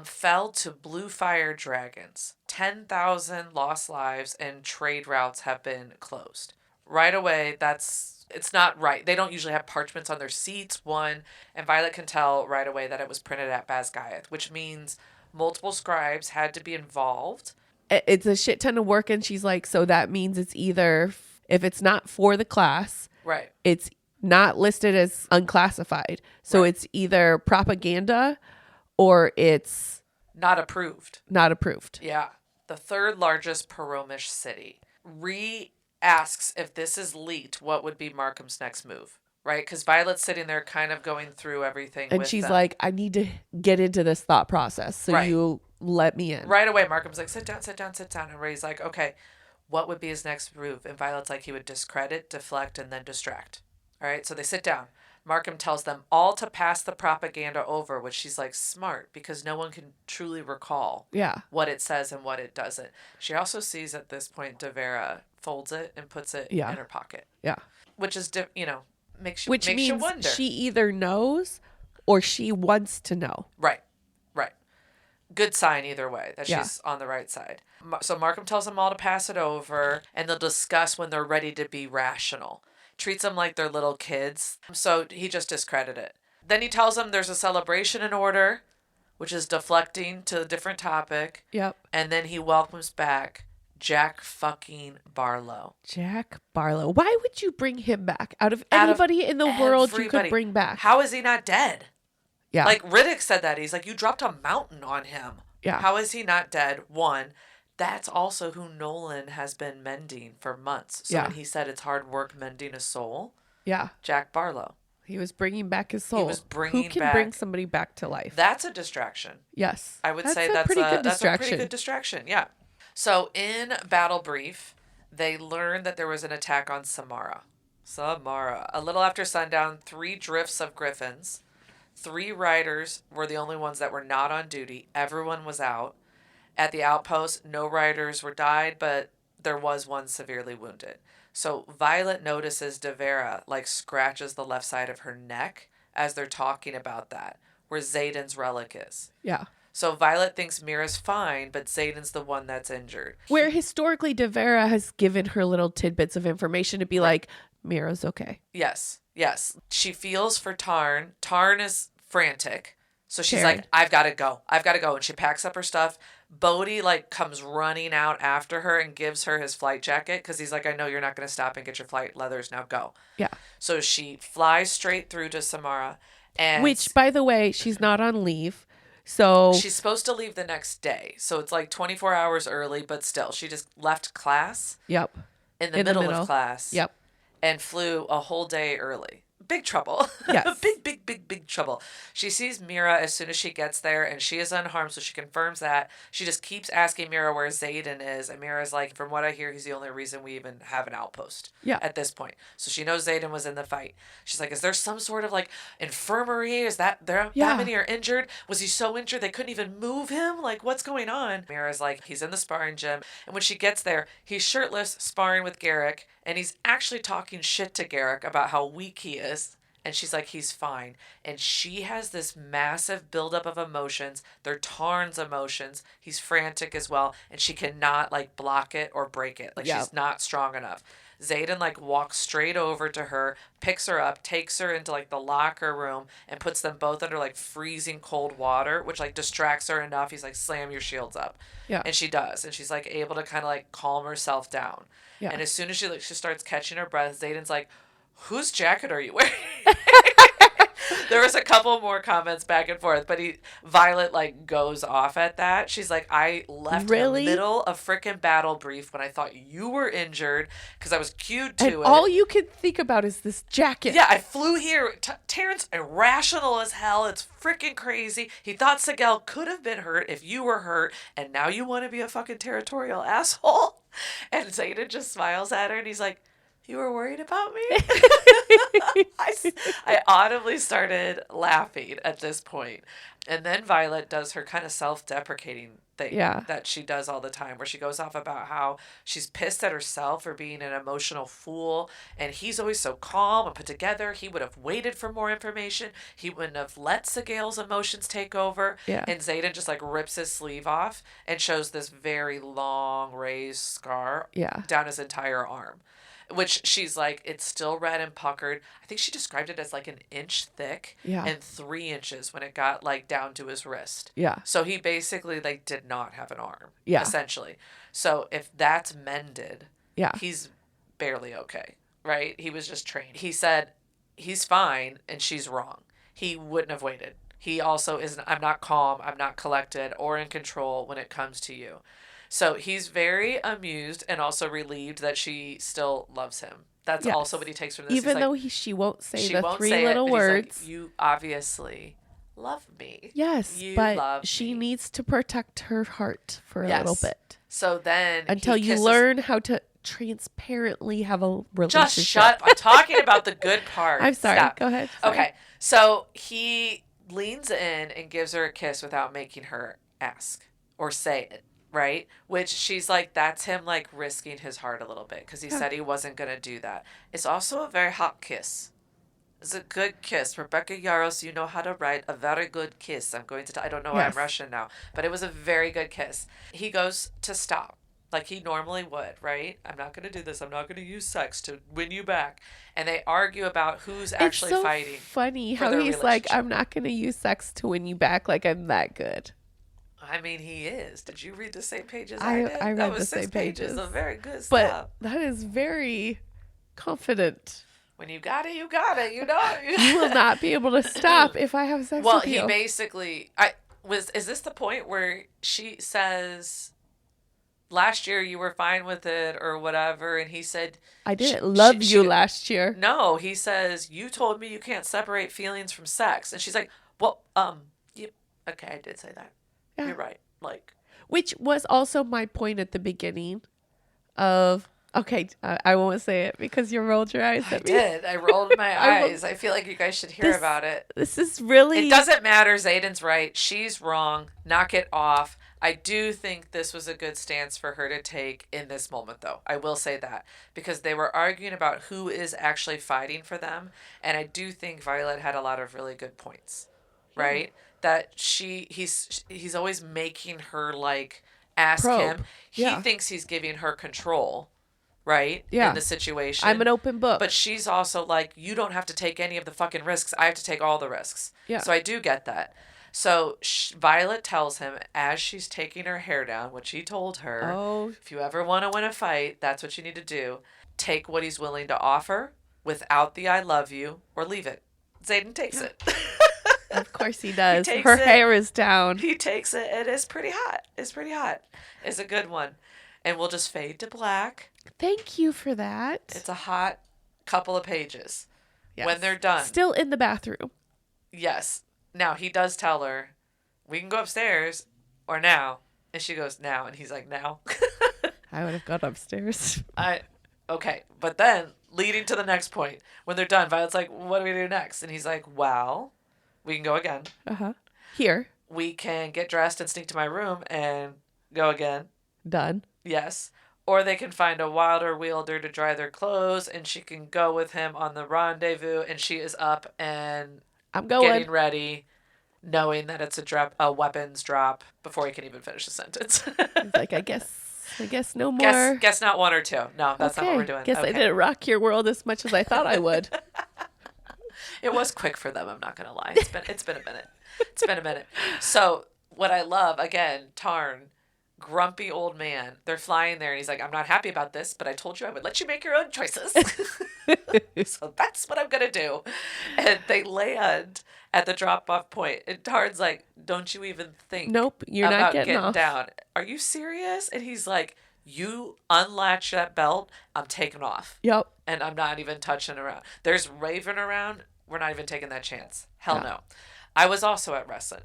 Fell to blue fire dragons. 10,000 lost lives and trade routes have been closed. Right away, it's not right. They don't usually have parchments on their seats, one, and Violet can tell right away that it was printed at Basgiath, which means multiple scribes had to be involved. It's a shit ton of work, and she's like, so that means it's either, if it's not for the class, right, it's not listed as unclassified. So it's either propaganda or it's not approved. Not approved. Yeah. The third largest Paromish city. Asks if this is leaked, what would be Markham's next move? Right? Because Violet's sitting there kind of going through everything. And she's like, I need to get into this thought process. So you let me in. Right away, Markham's like, sit down, sit down, sit down. And Ray's like, okay, what would be his next move? And Violet's like, he would discredit, deflect, and then distract. All right, so they sit down. Markham tells them all to pass the propaganda over, which she's like, smart, because no one can truly recall what it says and what it doesn't. She also sees at this point Devera folds it and puts it in her pocket. Yeah. Which is, makes you wonder. She either knows or she wants to know. Right. Good sign either way that she's on the right side. So Markham tells them all to pass it over, and they'll discuss when they're ready to be rational. Treats them like they're little kids. So he just discredited it. Then he tells them there's a celebration in order, which is deflecting to a different topic. Yep. And then he welcomes back Jack fucking Barlow. Jack Barlow. Why would you bring him back? Out of anybody in the world you could bring back. How is he not dead? Yeah. Like Riddick said that. He's like, you dropped a mountain on him. Yeah. How is he not dead? One, that's also who Nolan has been mending for months. So when he said it's hard work mending a soul. Yeah. Jack Barlow. He was bringing back his soul. Who can bring somebody back to life? That's a distraction. Yes. I would say that's a pretty good distraction. Yeah. So in Battle Brief, they learned that there was an attack on Samara. A little after sundown, 3 drifts of griffins. 3 riders were the only ones that were not on duty. Everyone was out. At the outpost, no riders were died, but there was one severely wounded. So Violet notices Devera scratches the left side of her neck as they're talking about that, where Xaden's relic is. Yeah. So Violet thinks Mira's fine, but Xaden's the one that's injured. Where historically Devera has given her little tidbits of information to be like, Mira's okay. Yes. She feels for Tarn. Tarn is frantic. So she's like, I've got to go. And she packs up her stuff. Bodhi comes running out after her and gives her his flight jacket because he's like, I know you're not going to stop and get your flight leathers. Now go. Yeah. So she flies straight through to Samara. Which, by the way, she's not on leave. So she's supposed to leave the next day. So it's 24 hours early, but still, she just left class. Yep. In the middle of class. Yep. And flew a whole day early. big trouble. Yes. big trouble. She sees Mira as soon as she gets there, and she is unharmed, so she confirms that. She just keeps asking Mira where Xaden is, and Mira's like, from what I hear, he's the only reason we even have an outpost at this point. So she knows Xaden was in the fight. She's like, is there some sort of like infirmary? Is that that many are injured? Was he so injured they couldn't even move him? Like, what's going on? Mira's like, he's in the sparring gym, and when she gets there, he's shirtless sparring with Garrick, and he's actually talking shit to Garrick about how weak he is. And she's like, he's fine. And she has this massive buildup of emotions. They're Tarn's emotions. He's frantic as well. And she cannot like block it or break it. Like she's not strong enough. Xaden like walks straight over to her, picks her up, takes her into like the locker room, and puts them both under like freezing cold water, which like distracts her enough. He's like, slam your shields up. Yeah. And she does. And she's like able to kind of like calm herself down. Yeah. And as soon as she starts catching her breath, Xaden's like, whose jacket are you wearing? There was a couple more comments back and forth, but Violet like goes off at that. She's like, I left in the middle of frickin' battle brief when I thought you were injured because I was cued to it. All you can think about is this jacket. Yeah, I flew here. Terrence irrational as hell. It's frickin' crazy. He thought Sigel could have been hurt if you were hurt, and now you want to be a fucking territorial asshole? And Xaden just smiles at her, and he's like, you were worried about me? I audibly started laughing at this point. And then Violet does her kind of self-deprecating thing that she does all the time, where she goes off about how she's pissed at herself for being an emotional fool, and he's always so calm and put together. He would have waited for more information. He wouldn't have let Sigel's emotions take over. Yeah. And Xaden just like rips his sleeve off and shows this very long raised scar down his entire arm. Which she's like, it's still red and puckered. I think she described it as like an inch thick and 3 inches when it got like down to his wrist. Yeah. So he basically like did not have an arm. Yeah. Essentially. So if that's mended, he's barely okay. Right? He was just trained. He said he's fine and she's wrong. He wouldn't have waited. He also isn't, I'm not calm, I'm not collected or in control when it comes to you. So he's very amused and also relieved that she still loves him. That's also what he takes from this. Even though she won't say the 3 little words. Like, you obviously love me. Yes, but she needs to protect her heart for a little bit. So then until you learn how to transparently have a relationship. Just shut. I'm talking about the good part. I'm sorry. Stop. Go ahead. Sorry. Okay. So he leans in and gives her a kiss without making her ask or say it. Right? Which she's like, that's him like risking his heart a little bit because he said he wasn't going to do that. It's also a very hot kiss. It's a good kiss. Rebecca Yaros, you know how to write a very good kiss. I don't know why I'm Russian now, but it was a very good kiss. He goes to stop like he normally would, right? I'm not going to do this. I'm not going to use sex to win you back. And they argue about who's actually fighting. It's so funny how he's like, I'm not going to use sex to win you back like I'm that good. I mean, he is. Did you read the same pages I did? I read the same pages. Of very good stuff. But that is very confident. When you got it, you got it. You know. You will not be able to stop if I have sex with you. Well, he basically... Is this the point where she says, last year you were fine with it or whatever, and he said... I didn't love you last year. No, he says, you told me you can't separate feelings from sex. And she's like, well, okay, I did say that. Yeah. You're right. Like, which was also my point at the beginning of, okay, I won't say it because you rolled your eyes at me. I did. I rolled my eyes. I feel like you guys should hear about it. This is really... It doesn't matter. Xaden's right. She's wrong. Knock it off. I do think this was a good stance for her to take in this moment, though. I will say that. Because they were arguing about who is actually fighting for them. And I do think Violet had a lot of really good points. Right? That he's always making her like ask him. He thinks he's giving her control, right? Yeah. In the situation. I'm an open book. But she's also like, you don't have to take any of the fucking risks. I have to take all the risks. Yeah. So I do get that. So Violet tells him as she's taking her hair down, which he told her, if you ever want to win a fight, that's what you need to do. Take what he's willing to offer without the I love you or leave it. Xaden takes it. Of course he does. Her hair is down. He takes it. It is pretty hot. It's pretty hot. It's a good one. And we'll just fade to black. Thank you for that. It's a hot couple of pages. Yes. When they're done. Still in the bathroom. Yes. Now, he does tell her, we can go upstairs or now. And she goes, now. And he's like, now. I would have gone upstairs. Okay. But then, leading to the next point, when they're done, Violet's like, what do we do next? And he's like, well, we can go again. Uh-huh. Here. We can get dressed and sneak to my room and go again. Done. Yes. Or they can find a wilder wielder to dry their clothes, and she can go with him on the rendezvous, and she is up and I'm going. Getting ready, knowing that it's a weapons drop before he can even finish the sentence. He's like, I guess no more. Guess not one or two. No, that's not what we're doing. Guess I didn't rock your world as much as I thought I would. It was quick for them, I'm not gonna lie. It's been a minute. It's been a minute. So what I love, again, Tarn, grumpy old man. They're flying there, and he's like, I'm not happy about this, but I told you I would let you make your own choices. So that's what I'm going to do. And they land at the drop-off point, and Tarn's like, don't you even think nope, you're about not getting off. down. Are you serious? And he's like, you unlatch that belt, I'm taking off. Yep. And I'm not even touching around. There's Raven around. We're not even taking that chance. Hell no. I was also at wrestling.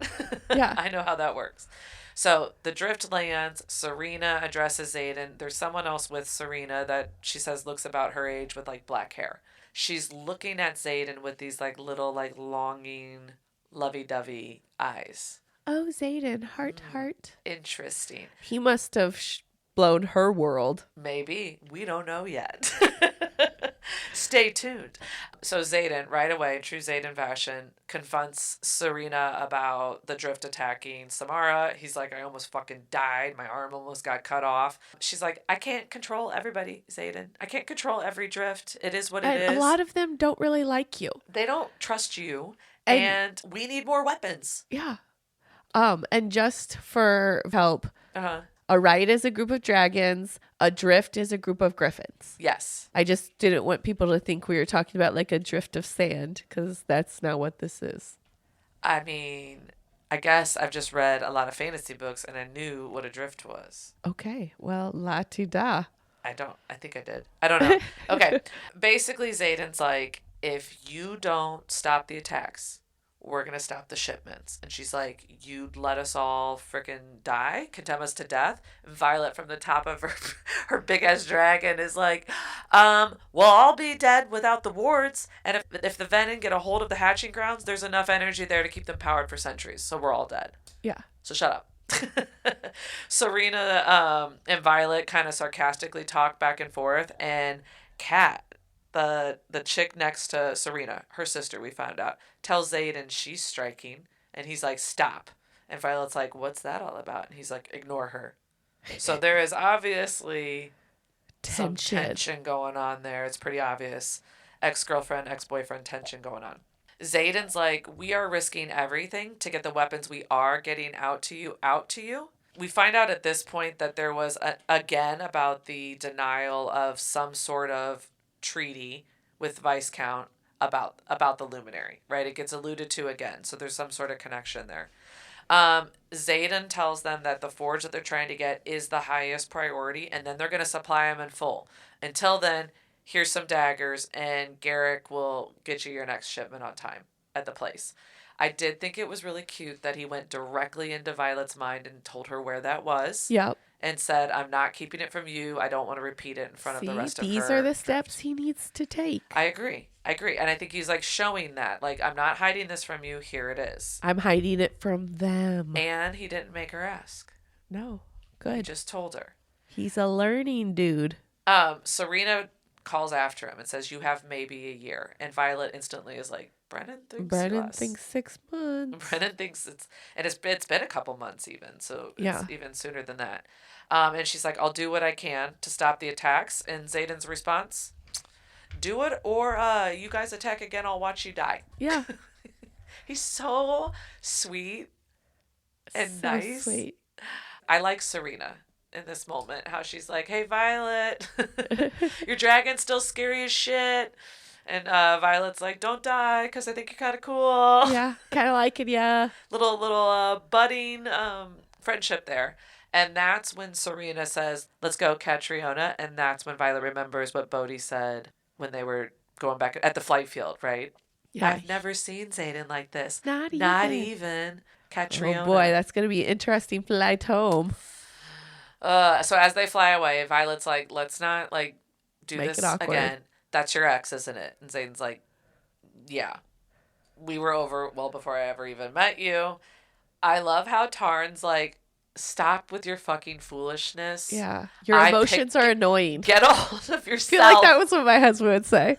Yeah. I know how that works. So the drift lands. Serena addresses Xaden. There's someone else with Serena that she says looks about her age with like black hair. She's looking at Xaden with these like little like longing, lovey-dovey eyes. Oh, Xaden, heart. Interesting. He must have blown her world. Maybe. We don't know yet. Stay tuned. So Xaden, right away, true Xaden fashion, confronts Serena about the drift attacking Samara. He's like, I almost fucking died. My arm almost got cut off. She's like, I can't control everybody, Xaden. I can't control every drift. It is what it is. A lot of them don't really like you. They don't trust you. And we need more weapons. Yeah. And just for help, a riot is a group of dragons. A drift is a group of griffins. Yes. I just didn't want people to think we were talking about like a drift of sand, because that's not what this is. I mean, I guess I've just read a lot of fantasy books and I knew what a drift was. Okay. Well, la-ti-da. I think I did. I don't know. Okay. Basically, Xaden's like, if you don't stop the attacks, we're going to stop the shipments. And she's like, you'd let us all freaking die? Condemn us to death? And Violet from the top of her big-ass dragon is like, well, I'll be dead without the wards. And if the Venom get a hold of the hatching grounds, there's enough energy there to keep them powered for centuries. So we're all dead. Yeah. So shut up. Serena and Violet kind of sarcastically talk back and forth. And Kat, the chick next to Serena, her sister, we found out, tells Xaden she's striking, and he's like, stop. And Violet's like, what's that all about? And he's like, ignore her. So there is obviously some tension going on there. It's pretty obvious. Ex-girlfriend, ex-boyfriend tension going on. Xaden's like, we are risking everything to get the weapons we are getting out to you. We find out at this point that there was, again, about the denial of some sort of treaty with Viscount about the luminary, right? It gets alluded to again, so there's some sort of connection there. Xaden tells them that the forge that they're trying to get is the highest priority, and then they're going to supply them in full. Until then, here's some daggers, and Garrick will get you your next shipment on time at the place. I did think it was really cute that he went directly into Violet's mind and told her where that was. Yep. And said, I'm not keeping it from you. I don't want to repeat it in front of the rest of her. These are the steps he needs to take. I agree. And I think he's like showing that. Like, I'm not hiding this from you. Here it is. I'm hiding it from them. And he didn't make her ask. No. Good. He just told her. He's a learning dude. Serena calls after him and says, you have maybe a year. And Violet instantly is like, Brennan thinks 6 months. Brennan thinks it's been a couple months even. So it's even sooner than that. And she's like, I'll do what I can to stop the attacks. And Xaden's response, do it or you guys attack again, I'll watch you die. Yeah. He's so sweet and so nice. Sweet. I like Serena in this moment, how she's like, hey, Violet, your dragon's still scary as shit. And Violet's like, don't die, because I think you're kind of cool. Yeah, kind of like it, yeah. Little budding friendship there. And that's when Serena says, let's go, Catriona. And that's when Violet remembers what Bodhi said when they were going back at the flight field, right? Yeah. I've never seen Xaden like this. Not even Catriona. Oh boy, that's going to be an interesting flight home. So as they fly away, Violet's like, let's not like do Make this it awkward. again. That's your ex, isn't it? And Xaden's like, yeah. We were over well before I ever even met you. I love how Tarn's like, stop with your fucking foolishness. Yeah. Your emotions are annoying. Get a hold of yourself. I feel like that was what my husband would say.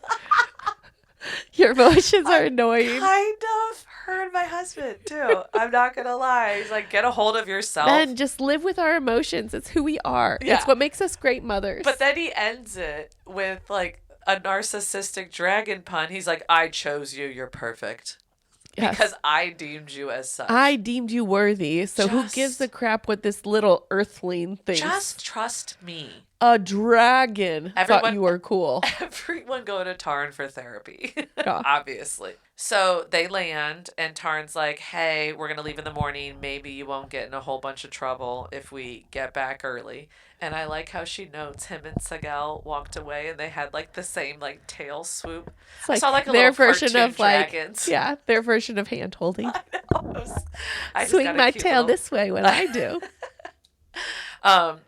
Your emotions are annoying. Kind of heard my husband too. I'm not gonna lie. He's like, get a hold of yourself. Then just live with our emotions. It's who we are. Yeah. It's what makes us great mothers. But then he ends it with like a narcissistic dragon pun. He's like, I chose you. You're perfect. Yes. Because I deemed you as such. I deemed you worthy. So who gives a crap what this little earthling thinks? Just trust me. A dragon thought you were cool. Everyone go to Tarn for therapy. Yeah. Obviously. So they land and Tarn's like, hey, we're going to leave in the morning. Maybe you won't get in a whole bunch of trouble if we get back early. And I like how she notes him and Sigel walked away and they had like the same like tail swoop. It's like I saw like their version of dragons. Like, yeah, their version of hand holding. I swing my tail this way when I do.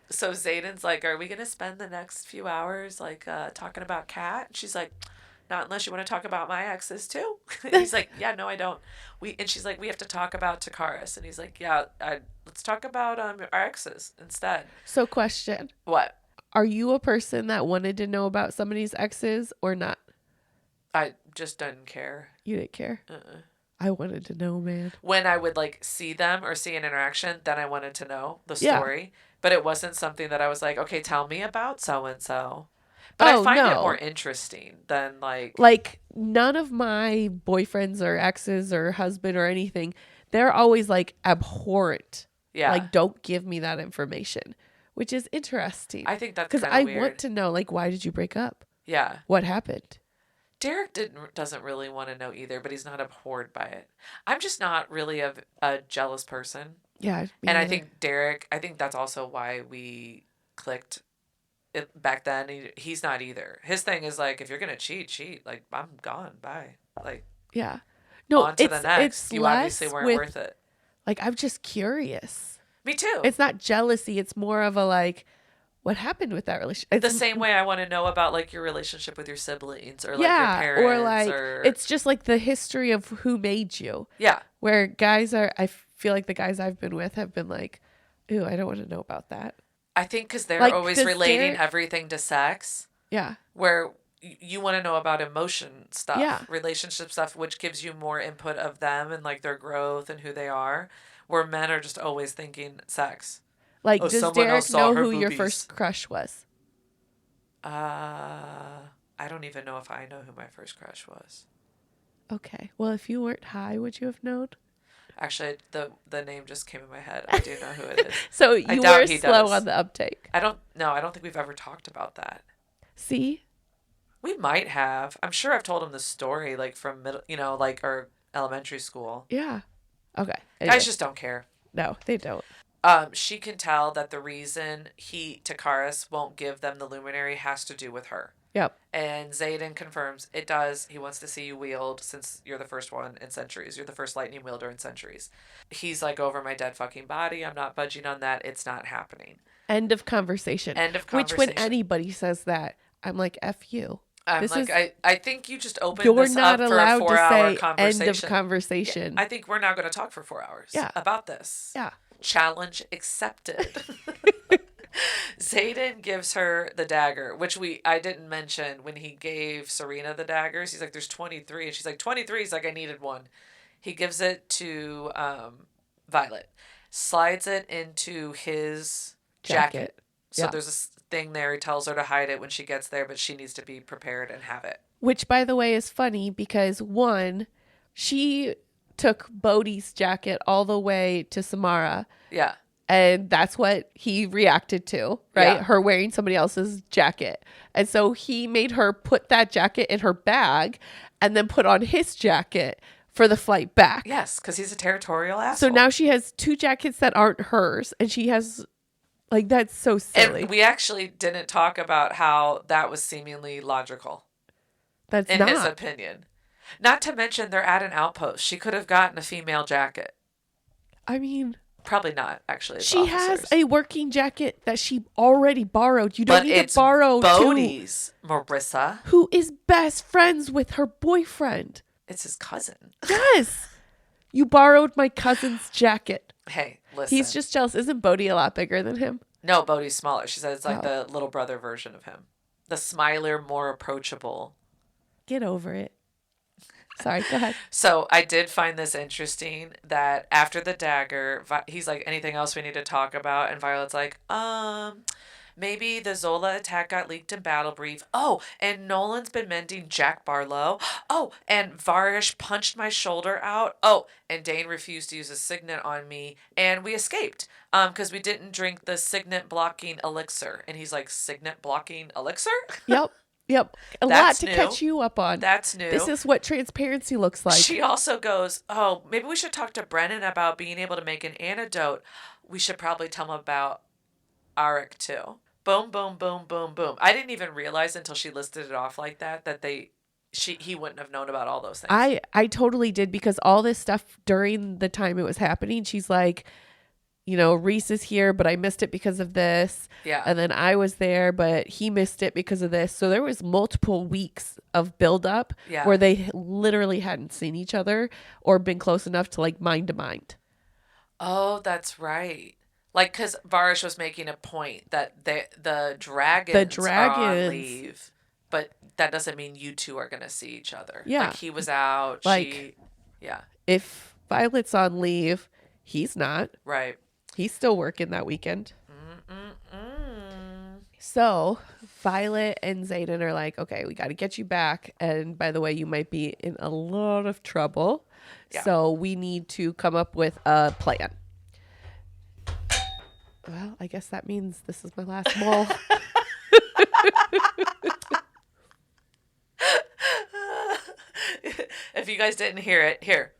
So Xaden's like, are we going to spend the next few hours like talking about Kat? And she's like, not unless you want to talk about my exes too. He's like, yeah, no, I don't. And she's like, we have to talk about Takaris. And he's like, yeah, let's talk about our exes instead. So question. What? Are you a person that wanted to know about somebody's exes or not? I just didn't care. You didn't care? I wanted to know, man. When I would like see them or see an interaction, then I wanted to know the story. Yeah. But it wasn't something that I was like, okay, tell me about so-and-so. But I find it more interesting than like... Like, none of my boyfriends or exes or husband or anything, they're always like abhorrent. Yeah. Like, don't give me that information, which is interesting. I think that's kind of weird. Because I want to know, like, why did you break up? Yeah. What happened? Derek doesn't really want to know either, but he's not abhorred by it. I'm just not really a jealous person. Yeah. And I think Derek, that's also why we clicked back then. He's not either. His thing is like, if you're gonna cheat. Like, I'm gone. Bye. Like, yeah. No, on to the next. You obviously weren't worth it. Like, I'm just curious. Me too. It's not jealousy. It's more of a like, what happened with that relationship? The same way I want to know about like your relationship with your siblings or like your parents. Or like, it's just like the history of who made you. Yeah. Where guys I feel like the guys I've been with have been like, ooh, I don't want to know about that. I think because they're like, always relating everything to sex. Yeah. Where you want to know about emotion stuff, relationship stuff, which gives you more input of them and like their growth and who they are. Where men are just always thinking sex. Like, does Derek know who your first crush was? I don't even know if I know who my first crush was. Okay. Well, if you weren't high, would you have known? Actually, the name just came in my head. I do know who it is. So you were slow on the uptake. I don't think we've ever talked about that. See? We might have. I'm sure I've told him the story, like from middle, like our elementary school. Yeah. Okay. Guys just don't care. No, they don't. She can tell that the reason Takaris won't give them the luminary has to do with her. Yep. And Xaden confirms it does. He wants to see you wield since you're the first one in centuries. You're the first lightning wielder in centuries. He's like, over my dead fucking body. I'm not budging on that. It's not happening. End of conversation. Which when anybody says that, I'm like, F you. I think you just opened this up for a 4-hour conversation. End of conversation. Yeah, I think we're now going to talk for 4 hours about this. Yeah. Challenge accepted. Xaden gives her the dagger, which I didn't mention when he gave Serena the daggers. He's like, there's 23. And she's like, 23? He's like, I needed one. He gives it to Violet. Slides it into his jacket. So there's a thing there. He tells her to hide it when she gets there, but she needs to be prepared and have it. Which, by the way, is funny because, one, she took Bodhi's jacket all the way to Samara. Yeah. And that's what he reacted to, right? Yeah. Her wearing somebody else's jacket. And so he made her put that jacket in her bag and then put on his jacket for the flight back. Yes, because he's a territorial asshole. So now she has 2 jackets that aren't hers. And she has, like, that's so silly. And we actually didn't talk about how that was seemingly logical. That's in not. his opinion. Not to mention they're at an outpost. She could have gotten a female jacket. I mean, probably not actually. She has a working jacket that she already borrowed. You don't need to borrow Bodhi's, Marissa, who is best friends with her boyfriend. It's his cousin. Yes. You borrowed my cousin's jacket. Hey, listen. He's just jealous. Isn't Bodhi a lot bigger than him? No, Bodhi's smaller. She said it's like the little brother version of him. The smiler, more approachable. Get over it. Sorry, go ahead. So I did find this interesting that after the dagger, he's like, anything else we need to talk about? And Violet's like, maybe the Zola attack got leaked in Battle Brief. Oh, and Nolan's been mending Jack Barlow. Oh, and Varish punched my shoulder out. Oh, and Dain refused to use a signet on me. And we escaped because we didn't drink the signet blocking elixir. And he's like, signet blocking elixir? Yep. A lot to catch you up on. That's new. This is what transparency looks like. She also goes, oh, maybe we should talk to Brennan about being able to make an antidote. We should probably tell him about Arik too. Boom, boom, boom, boom, boom. I didn't even realize until she listed it off like that he wouldn't have known about all those things. I totally did, because all this stuff during the time it was happening, she's like, Reese is here, but I missed it because of this. Yeah. And then I was there, but he missed it because of this. So there was multiple weeks of buildup where they literally hadn't seen each other or been close enough to like mind to mind. Oh, that's right. Like, because Varish was making a point that the dragons are on leave, but that doesn't mean you two are going to see each other. Yeah. Like, he was out. If Violet's on leave, he's not. Right. He's still working that weekend. So Violet and Xaden are like, okay, we got to get you back. And by the way, you might be in a lot of trouble. Yeah. So we need to come up with a plan. Well, I guess that means this is my last mole. If you guys didn't hear it, here.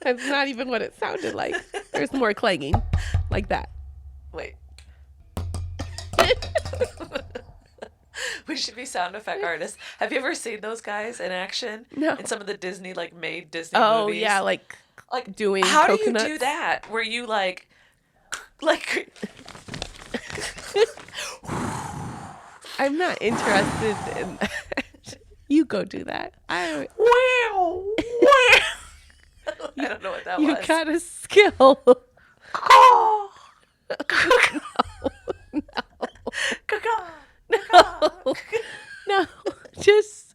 That's not even what it sounded like. There's more clanging. Like that. Wait. We should be sound effect artists. Have you ever seen those guys in action? No. In some of the Disney made Disney movies? Oh yeah, like doing how coconuts. do you do that? Where you like I'm not interested in that. You go do that. Wow. I don't know what that was. You got a skill. Oh. No. Just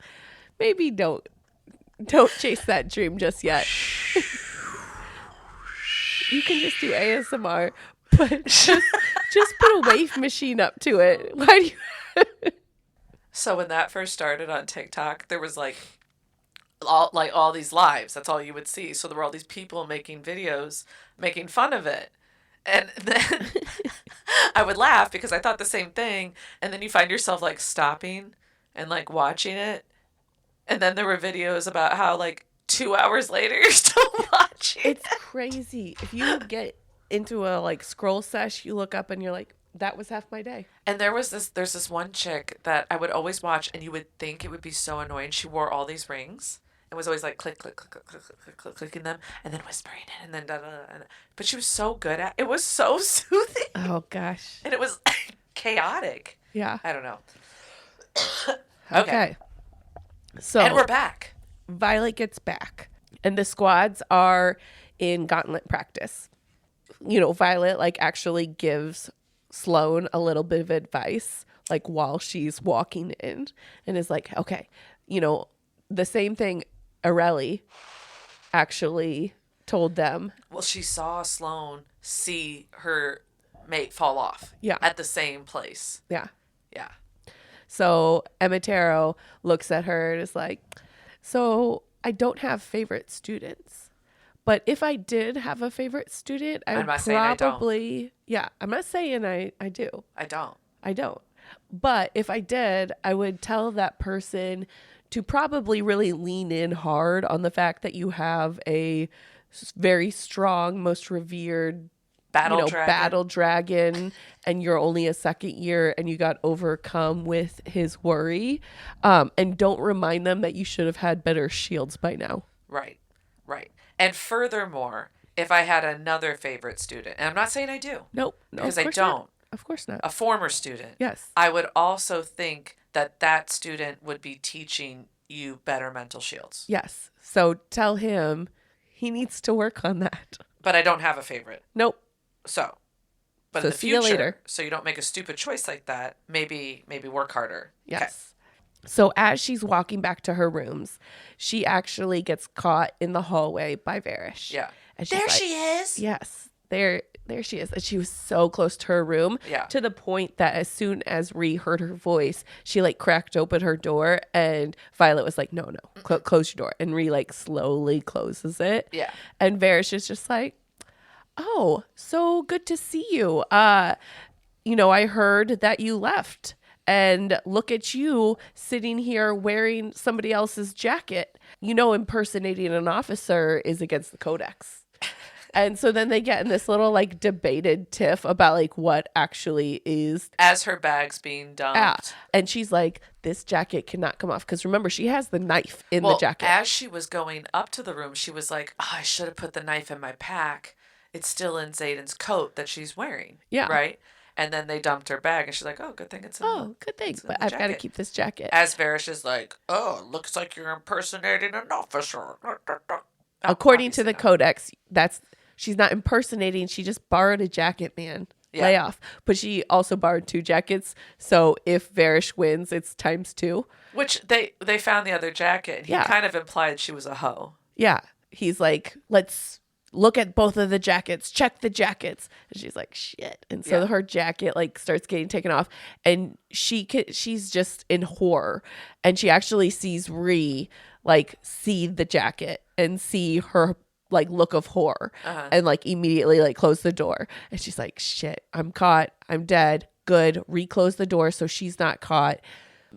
maybe don't chase that dream just yet. You can just do ASMR, but just put a wave machine up to it. Why do you? So when that first started on TikTok, there was all these lives. That's all you would see. So there were all these people making videos, making fun of it. And then I would laugh because I thought the same thing. And then you find yourself stopping and watching it. And then there were videos about how 2 hours later you're still watching. It's crazy. If you get into a scroll sesh, you look up and you're like, that was half my day. And there's this one chick that I would always watch, and you would think it would be so annoying. She wore all these rings and was always click, click, click, click, click, click, click, clicking them, and then whispering it, and then da da da. But she was so good at it. It was so soothing. Oh gosh. And it was chaotic. Yeah. I don't know. Okay. So and we're back. Violet gets back, and the squads are in gauntlet practice. Violet actually gives Sloane a little bit of advice while she's walking in, and is like, okay, the same thing Areli actually told them. Well, she saw Sloane see her mate fall off. Yeah. At the same place. Yeah. Yeah. So Emitero looks at her and is like, so I don't have favorite students. But if I did have a favorite student, I would probably... Yeah, I'm not saying I do. I don't. But if I did, I would tell that person to probably really lean in hard on the fact that you have a very strong, most revered battle dragon, and you're only a second year and you got overcome with his worry. And don't remind them that you should have had better shields by now. Right. And furthermore, if I had another favorite student, and I'm not saying I do. Nope. Because I don't. Not. Of course not. A former student. Yes. I would also think that student would be teaching you better mental shields. Yes. So tell him he needs to work on that. But I don't have a favorite. Nope. But in the future, later. So you don't make a stupid choice like that, maybe work harder. Yes. Okay. So as she's walking back to her rooms, she actually gets caught in the hallway by Varish. Yeah. And there she is. Yes. There she is. And she was so close to her room. Yeah. To the point that as soon as Rhee heard her voice, she like cracked open her door and Violet was like, no, close your door. And Rhee like slowly closes it. Yeah. And Varish is just like, oh, so good to see you. I heard that you left. And look at you sitting here wearing somebody else's jacket. Impersonating an officer is against the codex. And so then they get in this little like debated tiff about like what actually is. As her bag's being dumped. Yeah. And she's like, this jacket cannot come off. Because remember, she has the knife in the jacket. As she was going up to the room, she was like, oh, I should have put the knife in my pack. It's still in Xaden's coat that she's wearing. Yeah. Right? And then they dumped her bag, and she's like, oh, good thing it's in good thing. But I've got to keep this jacket. As Varish is like, oh, looks like you're impersonating an officer. According to the codex, she's not impersonating. She just borrowed a jacket, man. Yeah. Lay off. But she also borrowed 2 jackets. So if Varish wins, it's ×2. Which they found the other jacket. And he kind of implied she was a hoe. Yeah. He's like, let's look at both of the jackets, check the jackets. And she's like, shit. And so her jacket like starts getting taken off and she's just in horror. And she actually sees Rhee like see the jacket and see her like look of horror and like immediately like close the door. And she's like, shit, I'm caught. I'm dead. Good. Reclose the door so she's not caught.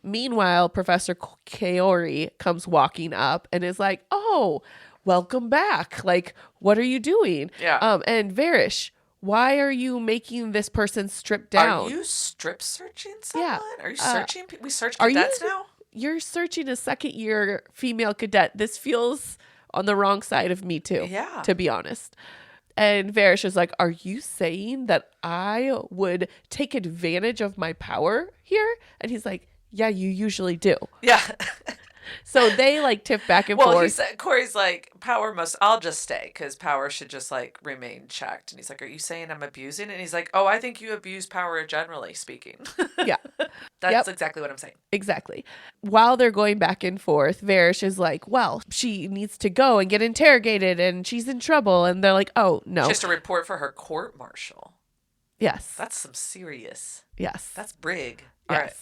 Meanwhile, Professor Kaori comes walking up and is like, oh, welcome back. Like, what are you doing? Yeah. And Varish, why are you making this person strip down? Are you strip searching someone? Yeah. Are you searching? We search cadets now? You're searching a second-year female cadet. This feels on the wrong side of me too. Yeah. To be honest. And Varish is like, are you saying that I would take advantage of my power here? And he's like, yeah, you usually do. Yeah. So they like tiff back and forth. Well, he said, Corey's like, I'll just stay because power should just like remain checked. And he's like, are you saying I'm abusing? And he's like, oh, I think you abuse power generally speaking. Yeah. That's exactly what I'm saying. Exactly. While they're going back and forth, Varish is like, well, she needs to go and get interrogated and she's in trouble. And they're like, oh, no. She has to report for her court martial. Yes. That's some serious. Yes. That's brig. Yes. All right.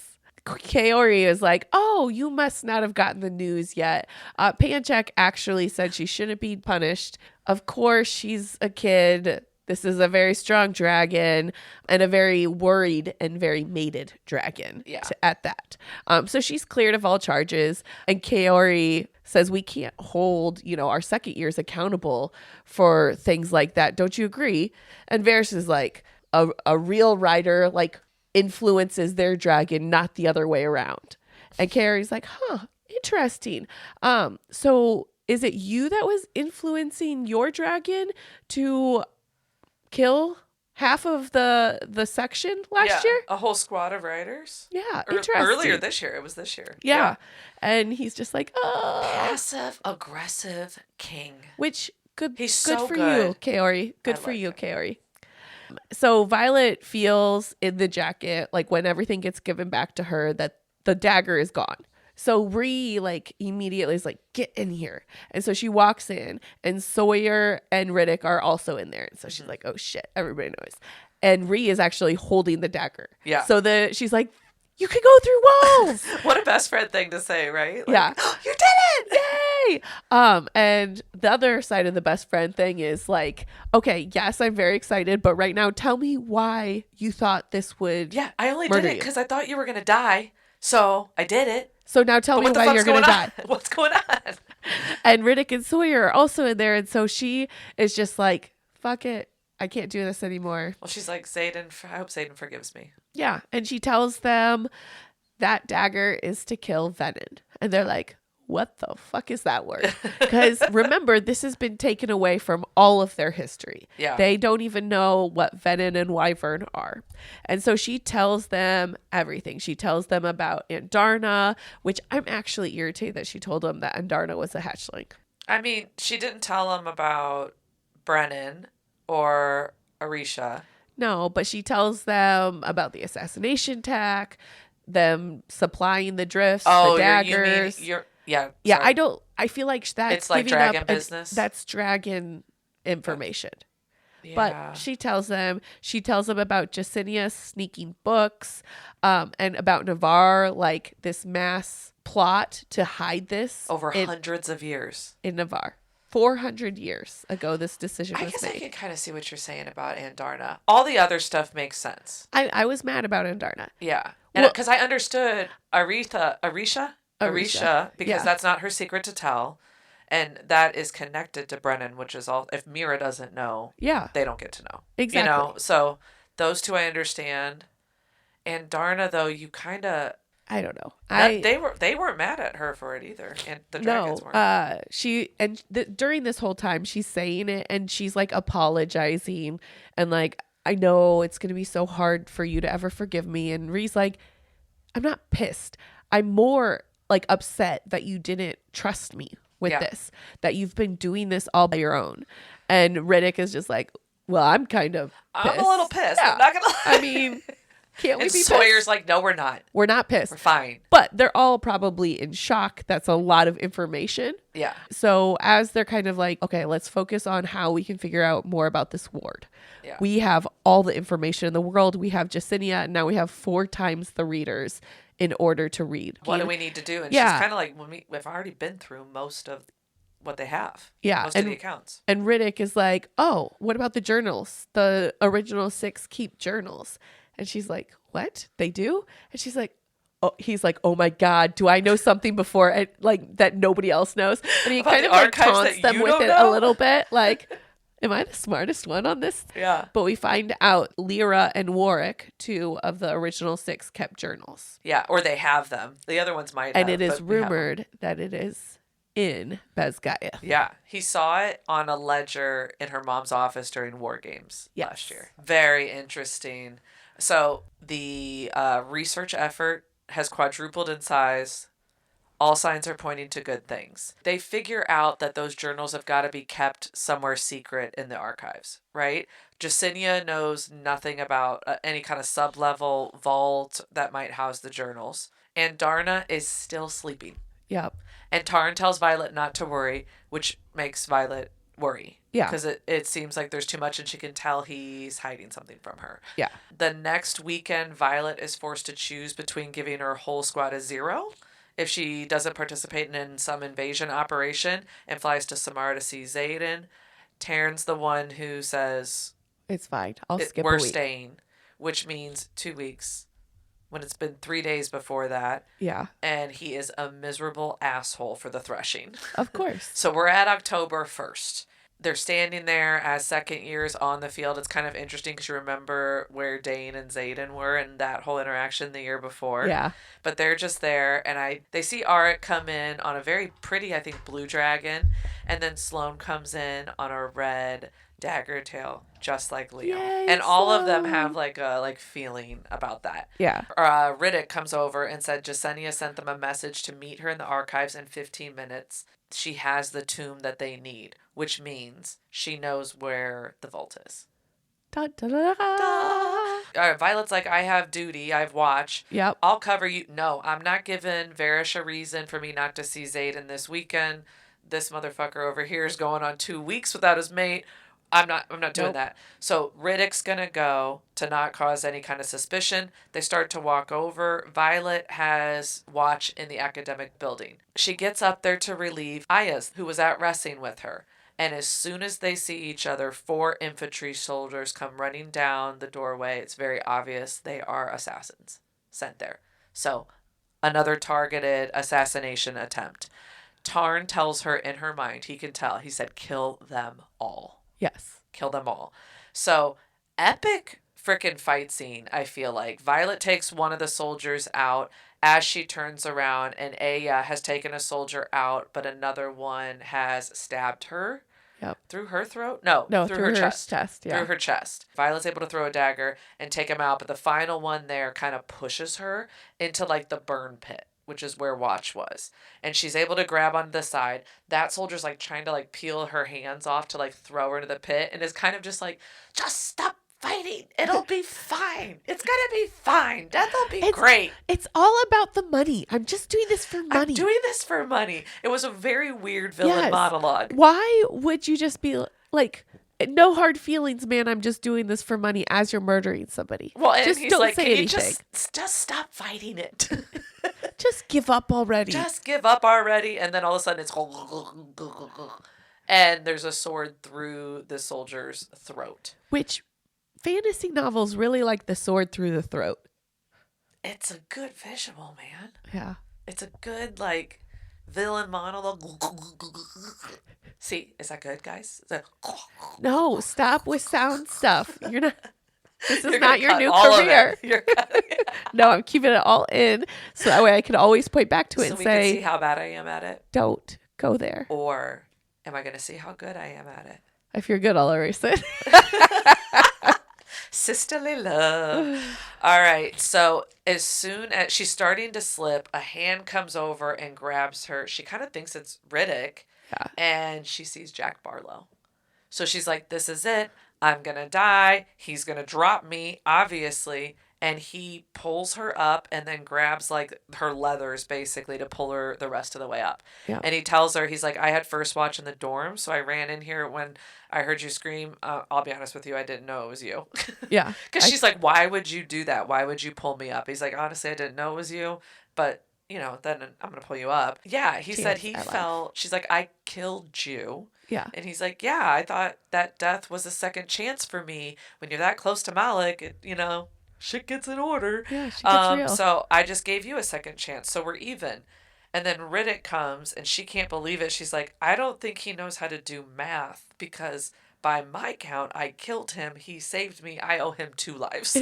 Kaori is like, oh, you must not have gotten the news yet. Panchak actually said she shouldn't be punished. Of course, she's a kid. This is a very strong dragon and a very worried and very mated dragon at that. So she's cleared of all charges. And Kaori says we can't hold, our second years accountable for things like that. Don't you agree? And Varys is like, a real rider, like, influences their dragon, not the other way around. And Carrie's like, interesting. So is it you that was influencing your dragon to kill half of the section last year? A whole squad of riders? Yeah, interesting. Earlier this year. It was this year. Yeah. And he's just like, passive aggressive king. Which he's good so for good. you, Kaori. Good for you, Kaori. So Violet feels in the jacket, like when everything gets given back to her, that the dagger is gone. So Rhee like immediately is like, get in here. And so she walks in and Sawyer and Riddick are also in there. And so she's like, oh shit, everybody knows. And Rhee is actually holding the dagger. Yeah. So she's like, you can go through walls. What a best friend thing to say, right? Like, yeah. Oh, you did it! Yay! And the other side of the best friend thing is like, okay, yes, I'm very excited, but right now tell me why you thought this would I only did it because I thought you were going to die. So I did it. So now tell me why you're going to die. What's going on? And Riddick and Sawyer are also in there. And so she is just like, fuck it. I can't do this anymore. Well, she's like, Xaden, I hope Xaden forgives me. Yeah. And she tells them that dagger is to kill Venom. And they're like, what the fuck is that word? Because remember, this has been taken away from all of their history. Yeah. They don't even know what Venom and Wyvern are. And so she tells them everything. She tells them about Andarna, which I'm actually irritated that she told them that Andarna was a hatchling. I mean, she didn't tell them about Brennan or Arisha. No, but she tells them about the assassination attack, them supplying the drifts, the daggers. Yeah. Yeah, I feel like that's it's like dragon business. That's dragon information. Yeah. But she tells them about Jacinia sneaking books, and about Navarre, like this mass plot to hide this over hundreds of years in Navarre. 400 years ago, this decision was made. I guess I can kind of see what you're saying about Andarna. All the other stuff makes sense. I was mad about Andarna. Yeah. Because I understood Arisha, because that's not her secret to tell. And that is connected to Brennan, which is all, if Mira doesn't know, they don't get to know. Exactly. So those two I understand. Andarna, though, you kind of... I don't know. They weren't mad at her for it either, and the dragons weren't. During this whole time, she's saying it, and she's like apologizing, and like, I know it's gonna be so hard for you to ever forgive me. And Rhee's like, I'm not pissed. I'm more like upset that you didn't trust me with this, that you've been doing this all by your own. And Riddick is just like, well, I'm kind of pissed. I'm a little pissed. Yeah. I'm not gonna lie. I mean. Can't we be pissed? Sawyer's like, no, we're not. We're not pissed. We're fine. But they're all probably in shock. That's a lot of information. Yeah. So as they're kind of like, okay, let's focus on how we can figure out more about this ward. Yeah. We have all the information in the world. We have Jacinia, and now we have 4 times the readers in order to read. What do we need to do? And she's kind of like, we've already been through most of what they have. Yeah. Most of the accounts. And Riddick is like, oh, what about the journals? The original 6 keep journals. And she's like, what? They do? And she's like, oh, he's like, oh my God, do I know something before like that nobody else knows? And he kind of like taunts them with it a little bit. Like, am I the smartest one on this? Yeah. But we find out Lyra and Warwick, 2 of the original 6, kept journals. Yeah. Or they have them. The other ones might and it is rumored that it is in Bezgaya. Yeah. He saw it on a ledger in her mom's office during War Games last year. Very interesting. So the research effort has quadrupled in size. All signs are pointing to good things. They figure out that those journals have got to be kept somewhere secret in the archives, right? Jacinia knows nothing about any kind of sub-level vault that might house the journals. And Darna is still sleeping. Yep. And Tarn tells Violet not to worry, which makes Violet worry. Yeah. Because it seems like there's too much and she can tell he's hiding something from her. Yeah. The next weekend, Violet is forced to choose between giving her whole squad a 0 if she doesn't participate in some invasion operation and flies to Samara to see Xaden. Taryn's the one who says, it's fine. I'll skip a we're week. staying, which means 2 weeks when it's been 3 days before that. Yeah. And he is a miserable asshole for the threshing. Of course. So we're at October 1st. They're standing there as second years on the field. It's kind of interesting because you remember where Dain and Xaden were and that whole interaction the year before. Yeah. But they're just there, and they see Arik come in on a very pretty, I think, blue dragon, and then Sloane comes in on a red dagger tail, just like Liam. Yay, and all Sloane. of them have like a feeling about that. Yeah. Riddick comes over and said Jasenia sent them a message to meet her in the archives in 15 minutes. She has the tomb that they need, which means she knows where the vault is. Da, da, da, da. Violet's like, I have duty. I have watch. Yep. I'll cover you. No, I'm not giving Varish a reason for me not to see Xaden this weekend. This motherfucker over here is going on 2 weeks without his mate. I'm not doing that. So Riddick's going to go to not cause any kind of suspicion. They start to walk over. Violet has watch in the academic building. She gets up there to relieve Ayaz, who was out wrestling with her. And as soon as they see each other, 4 infantry soldiers come running down the doorway. It's very obvious they are assassins sent there. So another targeted assassination attempt. Tarn tells her in her mind, he can tell, he said, kill them all. Yes. Kill them all. So, epic freaking fight scene, I feel like. Violet takes one of the soldiers out as she turns around, and Aya has taken a soldier out, but another one has stabbed her. Yep. Through her throat? No, through her her chest. Yeah. Through her chest. Violet's able to throw a dagger and take him out, but the final one there kind of pushes her into like the burn pit, which is where Watch was. And she's able to grab onto the side. That soldier's like trying to like peel her hands off to like throw her into the pit, and is kind of just like, just stop fighting. It'll be fine. It's gonna be fine. Death will be great. It's all about the money. I'm just doing this for money. I'm doing this for money. It was a very weird villain monologue. Why would you just be like, no hard feelings, man. I'm just doing this for money as you're murdering somebody. Well, and just he's don't like, say can anything. you just stop fighting it? Just give up already. Just give up already. And then all of a sudden it's and there's a sword through the soldier's throat. Which fantasy novels really like the sword through the throat. It's a good visual, man. Yeah. It's a good, like, villain monologue. See, is that good, guys? No, stop with sound stuff. You're not. This is You're not your cut new all career. You're cutting it. No, I'm keeping it all in, so that way I can always point back to it So and we say, can see how bad I am at it. "Don't go there." Or am I going to see how good I am at it? If you're good, I'll erase it. Sisterly love. All right. So as soon as she's starting to slip, a hand comes over and grabs her. She kind of thinks it's Riddick. Yeah. And she sees Jack Barlow. So she's like, this is it. I'm going to die. He's going to drop me, obviously. And he pulls her up and then grabs like her leathers basically to pull her the rest of the way up. Yeah. And he tells her, he's like, I had first watch in the dorm. So I ran in here when I heard you scream. I'll be honest with you. I didn't know it was you. Yeah. Because she's like, why would you do that? Why would you pull me up? He's like, honestly, I didn't know it was you. But, you know, then I'm going to pull you up. Yeah. He said he felt, she's like, I killed you. Yeah. And he's like, yeah, I thought that death was a second chance for me. When you're that close to Malik, you know, shit gets in order. Yeah, shit gets real. So I just gave you a second chance. So we're even. And then Riddick comes and she can't believe it. She's like, I don't think he knows how to do math because by my count, I killed him. He saved me. I owe him 2 lives.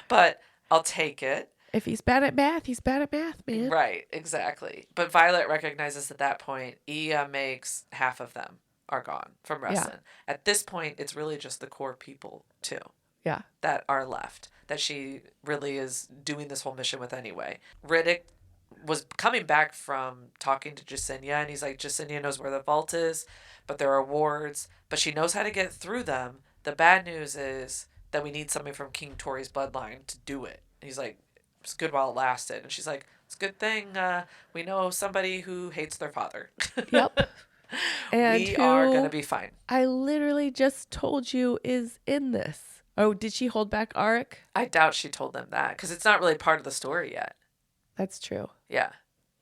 But I'll take it. If he's bad at math, he's bad at math, man. Right, exactly. But Violet recognizes at that point, Ia makes half of them are gone from Reston. Yeah. At this point, it's really just the core people, too. Yeah. That are left, that she really is doing this whole mission with anyway. Riddick was coming back from talking to Jasenia, and he's like, Jasenia knows where the vault is, but there are wards, but she knows how to get through them. The bad news is that we need somebody from King Tori's bloodline to do it. And he's like, it's good while it lasted. And she's like, it's a good thing we know somebody who hates their father. Yep. And we are going to be fine. I literally just told you is in this. Oh, did she hold back Arik? I doubt she told them that because it's not really part of the story yet. That's true. Yeah.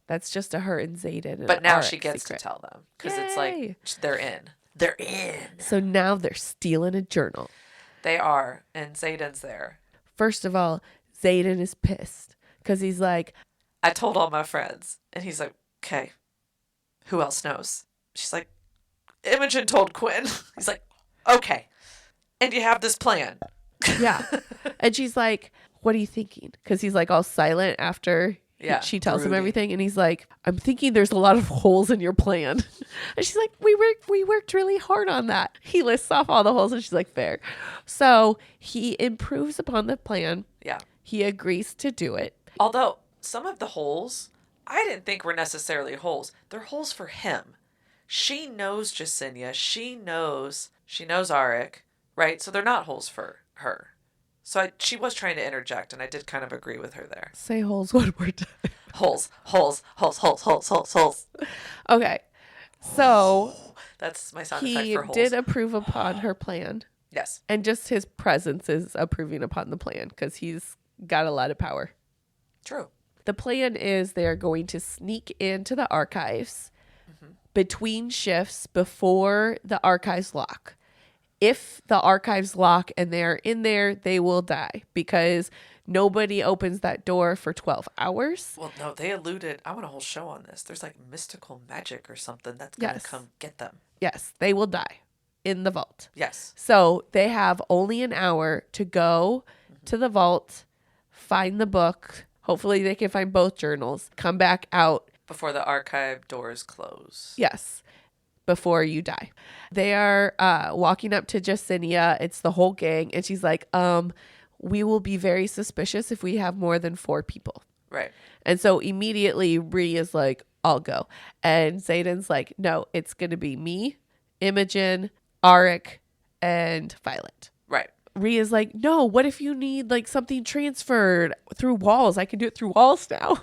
That's just a her and Xaden. But now Arik she gets secret. to tell them because it's like they're in. They're in. So now they're stealing a journal. They are. And Xaden's there. First of all, Xaden is pissed because he's like, I told all my friends. And he's like, okay, who else knows? She's like, Imogen told Quinn. He's like, okay. And you have this plan. Yeah. And she's like, what are you thinking? Because he's like all silent after she tells him everything. And he's like, I'm thinking there's a lot of holes in your plan. And she's like, we worked really hard on that. He lists off all the holes and she's like, fair. So he improves upon the plan. Yeah. He agrees to do it. Although some of the holes, I didn't think were necessarily holes. They're holes for him. She knows Jasenia. She knows Arik, right? So they're not holes for her. So she was trying to interject, and I did kind of agree with her there. Say holes one more time. Holes. Okay. So that's my sound effect for holes. He did approve upon her plan. Yes. And just his presence is approving upon the plan because he's got a lot of power. True. The plan is they're going to sneak into the archives between shifts before the archives lock. If the archives lock and they're in there, they will die because nobody opens that door for 12 hours. Well, no, they alluded. I want a whole show on this. There's like mystical magic or something that's going to come get them. Yes, they will die. in the vault. Yes. So they have only an hour to go to the vault, find the book. Hopefully they can find both journals, come back out. Before the archive doors close. Yes. Before you die. They are walking up to Jacinia. It's the whole gang. And she's like, we will be very suspicious if we have more than 4 people. Right. And so immediately Rhee is like, I'll go. And Xaden's like, no, it's going to be me, Imogen, Arik, and Violet. Right. Rhee is like, no, what if you need like something transferred through walls? I can do it through walls now.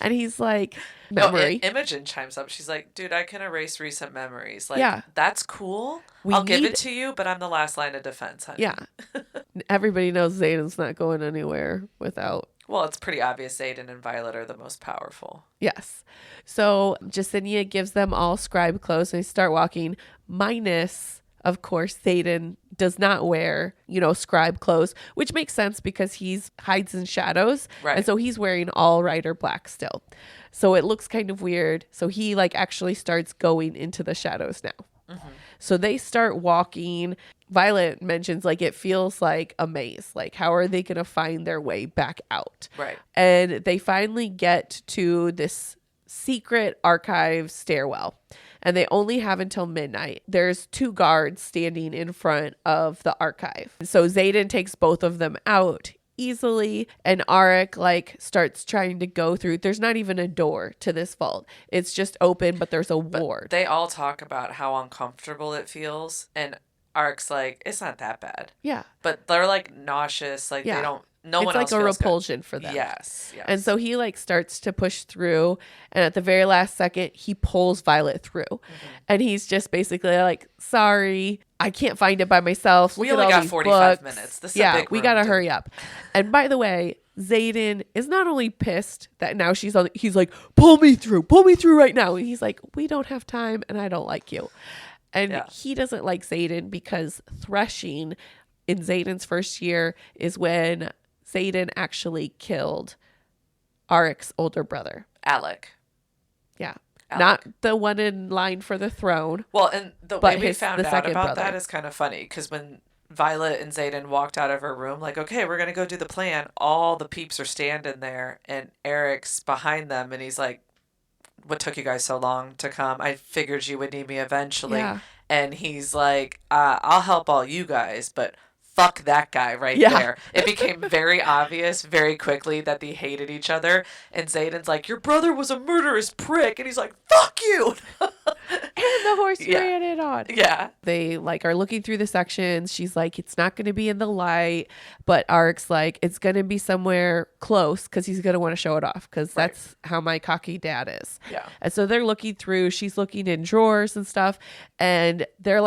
And he's like, memory. No, Imogen chimes up. She's like, dude, I can erase recent memories. Like, yeah. That's cool. I'll give it to you, but I'm the last line of defense, honey. Yeah. Everybody knows Xaden's not going anywhere without. Well, it's pretty obvious Xaden and Violet are the most powerful. Yes. So Jacinia gives them all scribe clothes and they start walking, minus, of course, Xaden does not wear, scribe clothes, which makes sense because he's hides in shadows. Right. And so he's wearing all Rider black still. So it looks kind of weird. So he actually starts going into the shadows now. Mm-hmm. So they start walking. Violet mentions it feels like a maze. Like, how are they going to find their way back out? Right. And they finally get to this secret archive stairwell. And they only have until midnight. There's 2 guards standing in front of the archive. So Xaden takes both of them out easily. And Arik starts trying to go through. There's not even a door to this vault. It's just open, but there's a ward. They all talk about how uncomfortable it feels. And Arik's like, it's not that bad. Yeah. But they're nauseous. They don't. No one else feels feels repulsion good. for them. Yes. And so he starts to push through, and at the very last second he pulls Violet through. Mm-hmm. And he's just basically like, sorry, I can't find it by myself. We only got 45 minutes. This is a big we room, gotta hurry up. And by the way, Xaden is not only pissed that now he's like, pull me through right now. And he's like, we don't have time and I don't like you. And he doesn't like Xaden because threshing in Xaden's first year is when Xaden actually killed Arik's older brother. Alec. Yeah. Alec. Not the one in line for the throne. Well, and the way we found out about that is kind of funny because when Violet and Xaden walked out of her room, okay, we're going to go do the plan. All the peeps are standing there and Eric's behind them and he's like, what took you guys so long to come? I figured you would need me eventually. Yeah. And he's like, I'll help all you guys, but fuck that guy there. It became very obvious very quickly that they hated each other. And Xaden's like, your brother was a murderous prick. And he's like, fuck you. And the horse ran it on. Yeah. They are looking through the sections. She's like, it's not going to be in the light. But Arik's like, it's going to be somewhere close because he's going to want to show it off because that's how my cocky dad is. Yeah. And so they're looking through. She's looking in drawers and stuff. And they're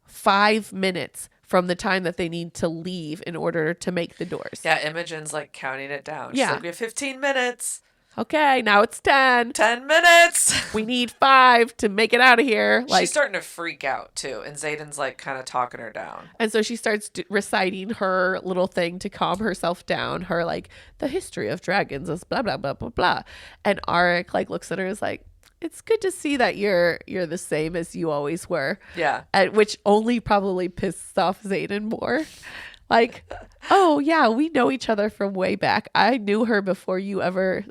5 minutes from the time that they need to leave in order to make the doors. Yeah, Imogen's counting it down. She's like, we have 15 minutes. Okay, now it's 10. 10 minutes. We need 5 to make it out of here. She's starting to freak out too. And Xaden's kind of talking her down. And so she starts reciting her little thing to calm herself down. Her the history of dragons is blah, blah, blah, blah, blah. And Arik looks at her and is like, it's good to see that you're the same as you always were. Yeah. Which only probably pissed off Xaden more. Oh, yeah, we know each other from way back. I knew her before you ever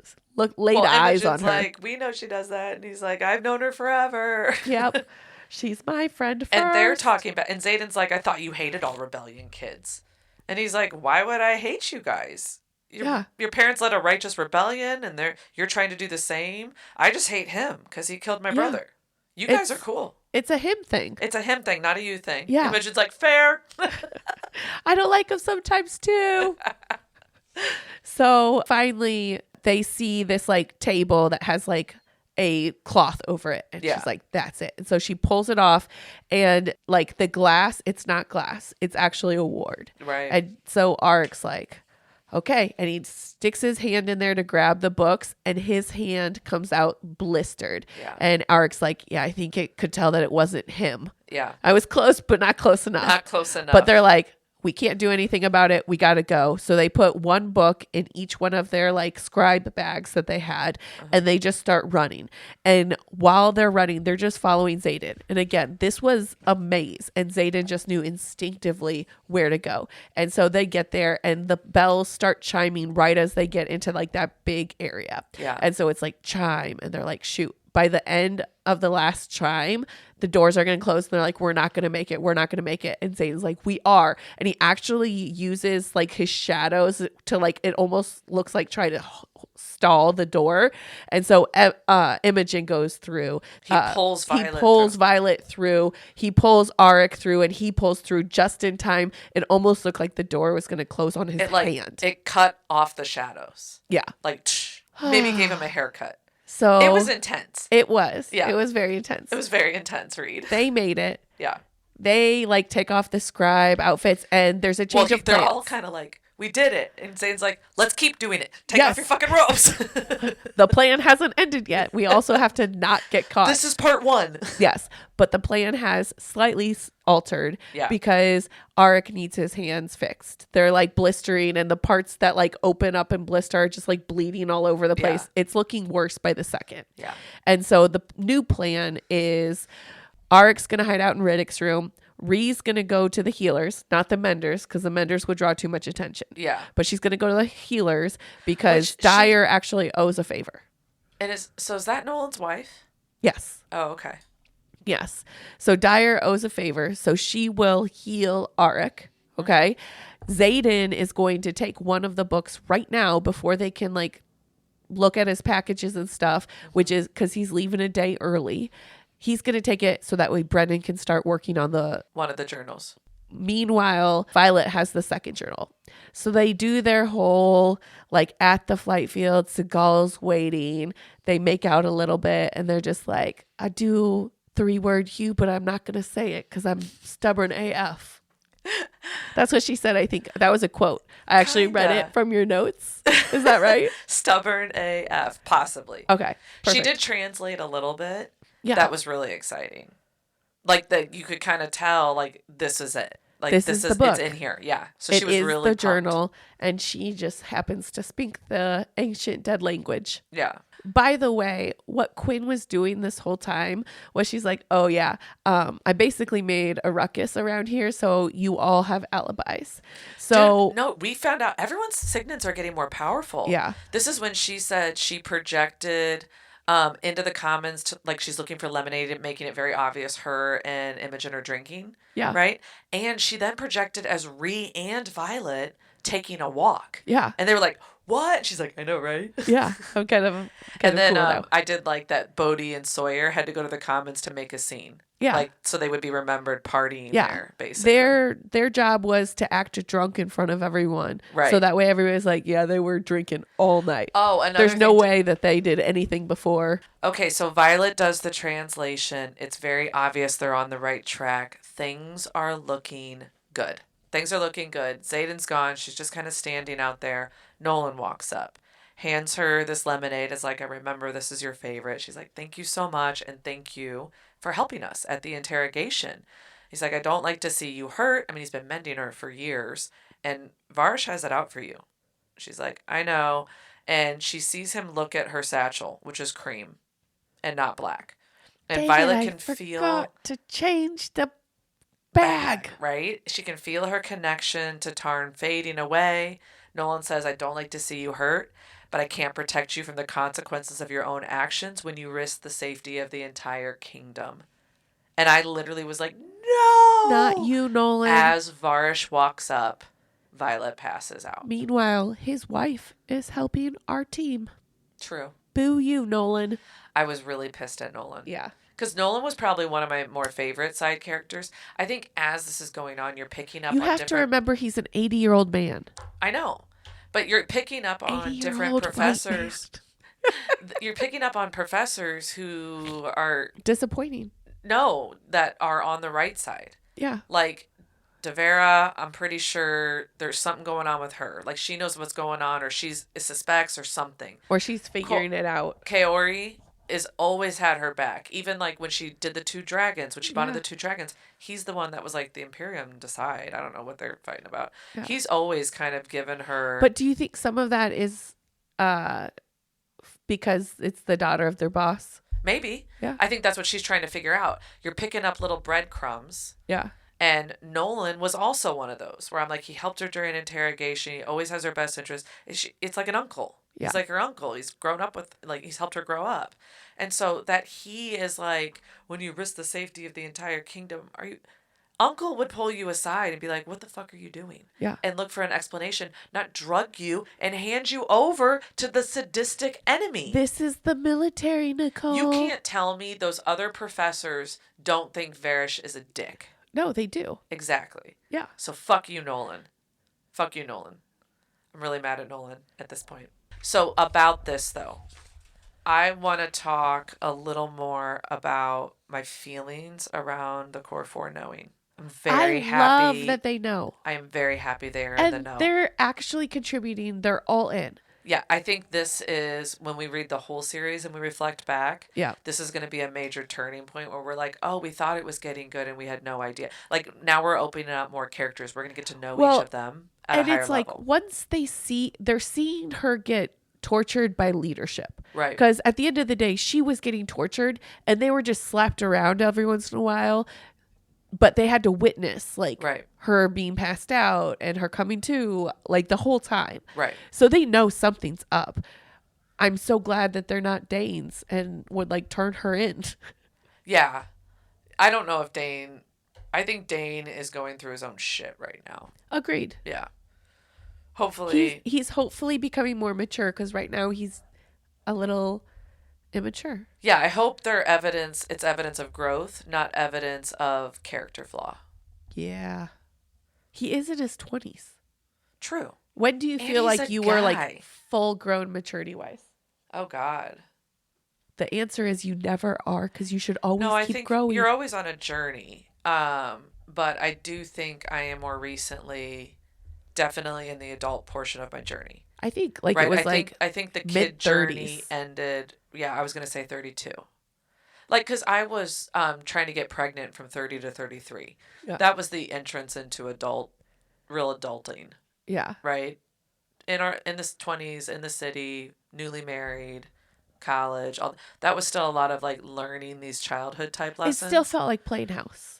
laid eyes on her. We know she does that. And he's like, I've known her forever. Yep. She's my friend first. And they're talking about, and Xaden's like, I thought you hated all rebellion kids. And he's like, why would I hate you guys? Your parents led a righteous rebellion and you're trying to do the same. I just hate him because he killed my brother. You guys are cool. It's a him thing. It's a him thing, not a you thing. Yeah. Imogen's like, fair. I don't like him sometimes too. So finally they see this table that has a cloth over it. And she's like, that's it. And so she pulls it off and the glass, it's not glass. It's actually a ward. Right. And so Arik's like, okay. And he sticks his hand in there to grab the books and his hand comes out blistered. Yeah. And Arik's like, yeah, I think it could tell that it wasn't him. Yeah. I was close, but not close enough. Not close enough. But they're like, we can't do anything about it. We got to go. So they put one book in each one of their like scribe bags that they had, and they just start running. And while they're running, they're just following Xaden. And again, this was a maze, and Xaden just knew instinctively where to go. And so they get there, and the bells start chiming right as they get into like that big area. Yeah. And so it's like chime, and they're like, shoot. By the end of the last chime, the doors are going to close, and they're like, we're not going to make it. We're not going to make it. And Xaden's like, we are. And he actually uses like his shadows to like, it almost looks like try to stall the door. And so Imogen goes through. He pulls Violet through. He pulls Arik through, and he pulls through just in time. It almost looked like the door was going to close on his hand. It cut off the shadows. Yeah. Like, maybe gave him a haircut. So it was intense. It was. Yeah. It was very intense. It was very intense, Reed. They made it. Yeah. They like take off the scribe outfits, and there's a change of plans. They're all kind of like, we did it. And Zane's like, let's keep doing it. Take off your fucking robes. The plan hasn't ended yet. We also have to not get caught. This is part 1. Yes. But the plan has slightly altered because Arik needs his hands fixed. They're like blistering, and the parts that like open up and blister are just like bleeding all over the place. Yeah. It's looking worse by the second. Yeah. And so the new plan is Arik's going to hide out in Riddick's room. Rhee's going to go to the healers, not the menders, because the menders would draw too much attention. Yeah. But she's going to go to the healers because Dyer actually owes a favor. And is that Nolan's wife? Yes. Oh, okay. Yes. So Dyer owes a favor, so she will heal Arik. Okay. Xaden is going to take one of the books right now before they can like look at his packages and stuff, which is because he's leaving a day early. He's going to take it so that way Brendan can start working on one of the journals. Meanwhile, Violet has the second journal. So they do their whole, like, at the flight field, Seagal's waiting. They make out a little bit, and they're just like, I do 3-word Hugh, but I'm not going to say it because I'm stubborn AF. That's what she said, I think. That was a quote. I actually read it from your notes. Is that right? Stubborn AF, possibly. Okay. Perfect. She did translate a little bit. Yeah. That was really exciting. Like, you could kind of tell, like, this is it. Like, this is the book. It's in here. Yeah. So she was really pumped. It is the journal, and she just happens to speak the ancient dead language. Yeah. By the way, what Quinn was doing this whole time was she's like, oh, yeah, I basically made a ruckus around here, so you all have alibis. So Dude, no, we found out everyone's signets are getting more powerful. Yeah. This is when she said she projected into the commons to, like, she's looking for lemonade and making it very obvious her and Imogen are drinking. Yeah. Right? And she then projected as Rhee and Violet taking a walk. Yeah. And they were like, what? She's like, I know, right? Yeah. I'm kind of and then cool I did like that Bodhi and Sawyer had to go to the commons to make a scene. Yeah. Like, so they would be remembered partying there, basically. Their job was to act drunk in front of everyone. Right. So that way everybody's like, yeah, they were drinking all night. Oh, and there's no way that they did anything before. Okay, so Violet does the translation. It's very obvious they're on the right track. Things are looking good. Things are looking good. Xaden's gone. She's just kind of standing out there. Nolan walks up, hands her this lemonade. Is like, I remember this is your favorite. She's like, thank you so much, and thank you for helping us at the interrogation. He's like, I don't like to see you hurt. I mean, he's been mending her for years, and Varsh has it out for you. She's like, I know. And she sees him look at her satchel, which is cream and not black. And Dang Violet it, can feel to change the bag. Right? She can feel her connection to Tarn fading away. Nolan says, I don't like to see you hurt, but I can't protect you from the consequences of your own actions when you risk the safety of the entire kingdom. And I literally was like, no! Not you, Nolan. As Varsh walks up, Violet passes out. Meanwhile, his wife is helping our team. True. Boo you, Nolan. I was really pissed at Nolan. Yeah. Because Nolan was probably one of my more favorite side characters. I think as this is going on, you're picking up you on have to remember he's an 80-year-old man. I know. But you're picking up on different professors. You're picking up on professors who are... disappointing. No, that are on the right side. Yeah. Like, Devera, I'm pretty sure there's something going on with her. Like, she knows what's going on, or she suspects or something. Or she's figuring it out. Kaori, is always had her back. Even like when she did the 2 dragons, when she bonded Yeah. the 2 dragons, he's the one that was like, the Imperium decide. I don't know what they're fighting about. Yeah. He's always kind of given her. But do you think some of that is because it's the daughter of their boss? Maybe. Yeah. I think that's what she's trying to figure out. You're picking up little breadcrumbs. Yeah. And Nolan was also one of those where I'm like, he helped her during interrogation. He always has her best interest. It's like an uncle. Yeah. He's like her uncle. He's grown up with, like, he's helped her grow up. And so that he is like, when you risk the safety of the entire kingdom, Uncle would pull you aside and be like, what the fuck are you doing? Yeah. And look for an explanation, not drug you and hand you over to the sadistic enemy. This is the military, Nicole. You can't tell me those other professors don't think Varish is a dick. No, they do. Exactly. Yeah. So fuck you, Nolan. Fuck you, Nolan. I'm really mad at Nolan at this point. So about this, though, I want to talk a little more about my feelings around the Core 4 knowing. I'm very happy. I love that they know. I am very happy they are and in the know. They're actually contributing. They're all in. Yeah, I think this is, when we read the whole series and we reflect back, yeah, this is going to be a major turning point where we're like, oh, we thought it was getting good and we had no idea. Like, now we're opening up more characters. We're going to get to know each of them at a higher level. And it's like, once they're seeing her get tortured by leadership. Right. Because at the end of the day, she was getting tortured and they were just slapped around every once in a while. But they had to witness, like, right. her being passed out and her coming to, like, the whole time. Right. So they know something's up. I'm so glad that they're not Danes and would, like, turn her in. Yeah. I don't know if Dain... I think Dain is going through his own shit right now. Agreed. Yeah. Hopefully... He's hopefully becoming more mature because right now he's a little... immature. Yeah, I hope it's evidence of growth, not evidence of character flaw. Yeah. He is in his 20s. True. When do you feel like you were like full grown maturity wise? Oh God. The answer is you never are because you should always keep growing. You're always on a journey. But I do think I am more recently definitely in the adult portion of my journey. I think like right? It was I think the kid journey ended. Yeah, I was going to say 32. Like, because I was trying to get pregnant from 30 to 33. Yeah. That was the entrance into real adulting. Yeah. Right? In the 20s, in the city, newly married, college. That was still a lot of, like, learning these childhood type lessons. It still felt like playing house.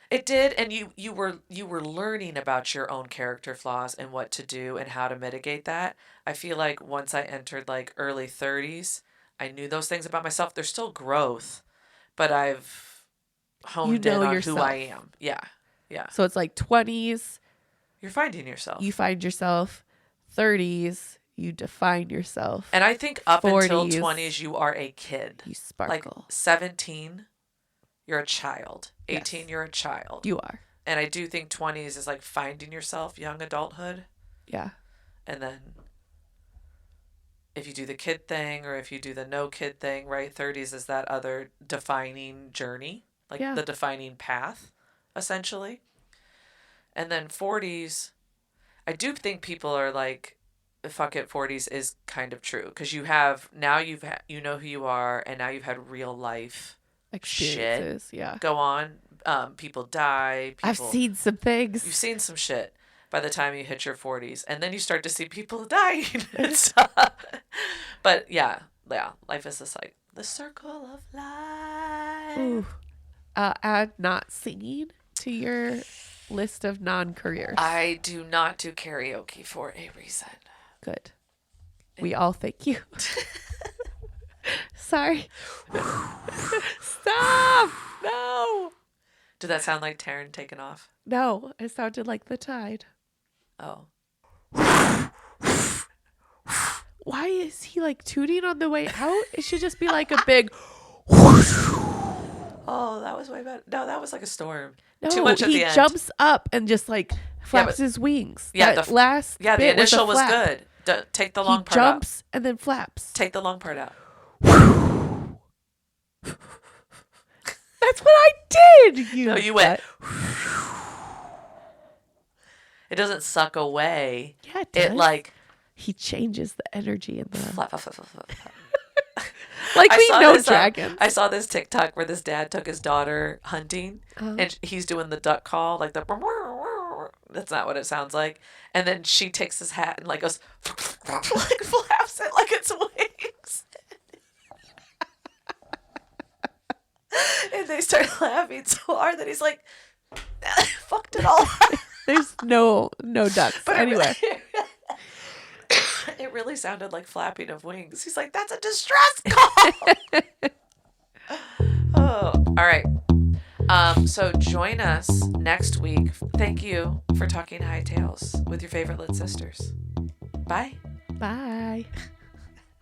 It did, and you were learning about your own character flaws and what to do and how to mitigate that. I feel like once I entered, like, early 30s, I knew those things about myself. There's still growth, but I've honed in on yourself. Who I am. Yeah. Yeah. So it's like 20s. You're finding yourself. You find yourself. 30s. You define yourself. And I think up 40s, until 20s, you are a kid. You sparkle. Like 17, you're a child. 18, yes. You're a child. You are. And I do think 20s is like finding yourself, young adulthood. Yeah. And then if you do the kid thing or if you do the no kid thing, right? 30s is that other defining journey, like the defining path, essentially. And then 40s, I do think people are like, fuck it, 40s is kind of true. Because you know who you are, and now you've had real life experiences, shit go on. People die. I've seen some things. You've seen some shit by the time you hit your 40s. And then you start to see people dying and stuff. But yeah, life is the circle of life. Ooh. Add not singing to your list of non-careers. I do not do karaoke for a reason. Good. We all thank you. Sorry. Stop! No! Did that sound like Taryn taking off? No, it sounded like the tide. Oh. Why is he like tooting on the way out? It should just be like a big Oh, that was way better. No, that was like a storm. No, too much at the end. He jumps up and just like flaps his wings. Yeah, the initial was good. Take the long part out. He jumps and then flaps. Take the long part out. That's what I did. You went. It doesn't suck away. Yeah, it does. It like he changes the energy in the flap, flap, flap, flap, flap. Like we know dragons. I saw this TikTok where this dad took his daughter hunting, and he's doing the duck call, like the. That's not what it sounds like. And then she takes his hat and like goes, like flaps it like it's wings. And they start laughing so hard that he's like, fucked it all. There's no ducks. But anyway. It really sounded like flapping of wings. He's like, that's a distress call. Oh, all right. So join us next week. Thank you for talking high tales with your favorite lit sisters. Bye. Bye.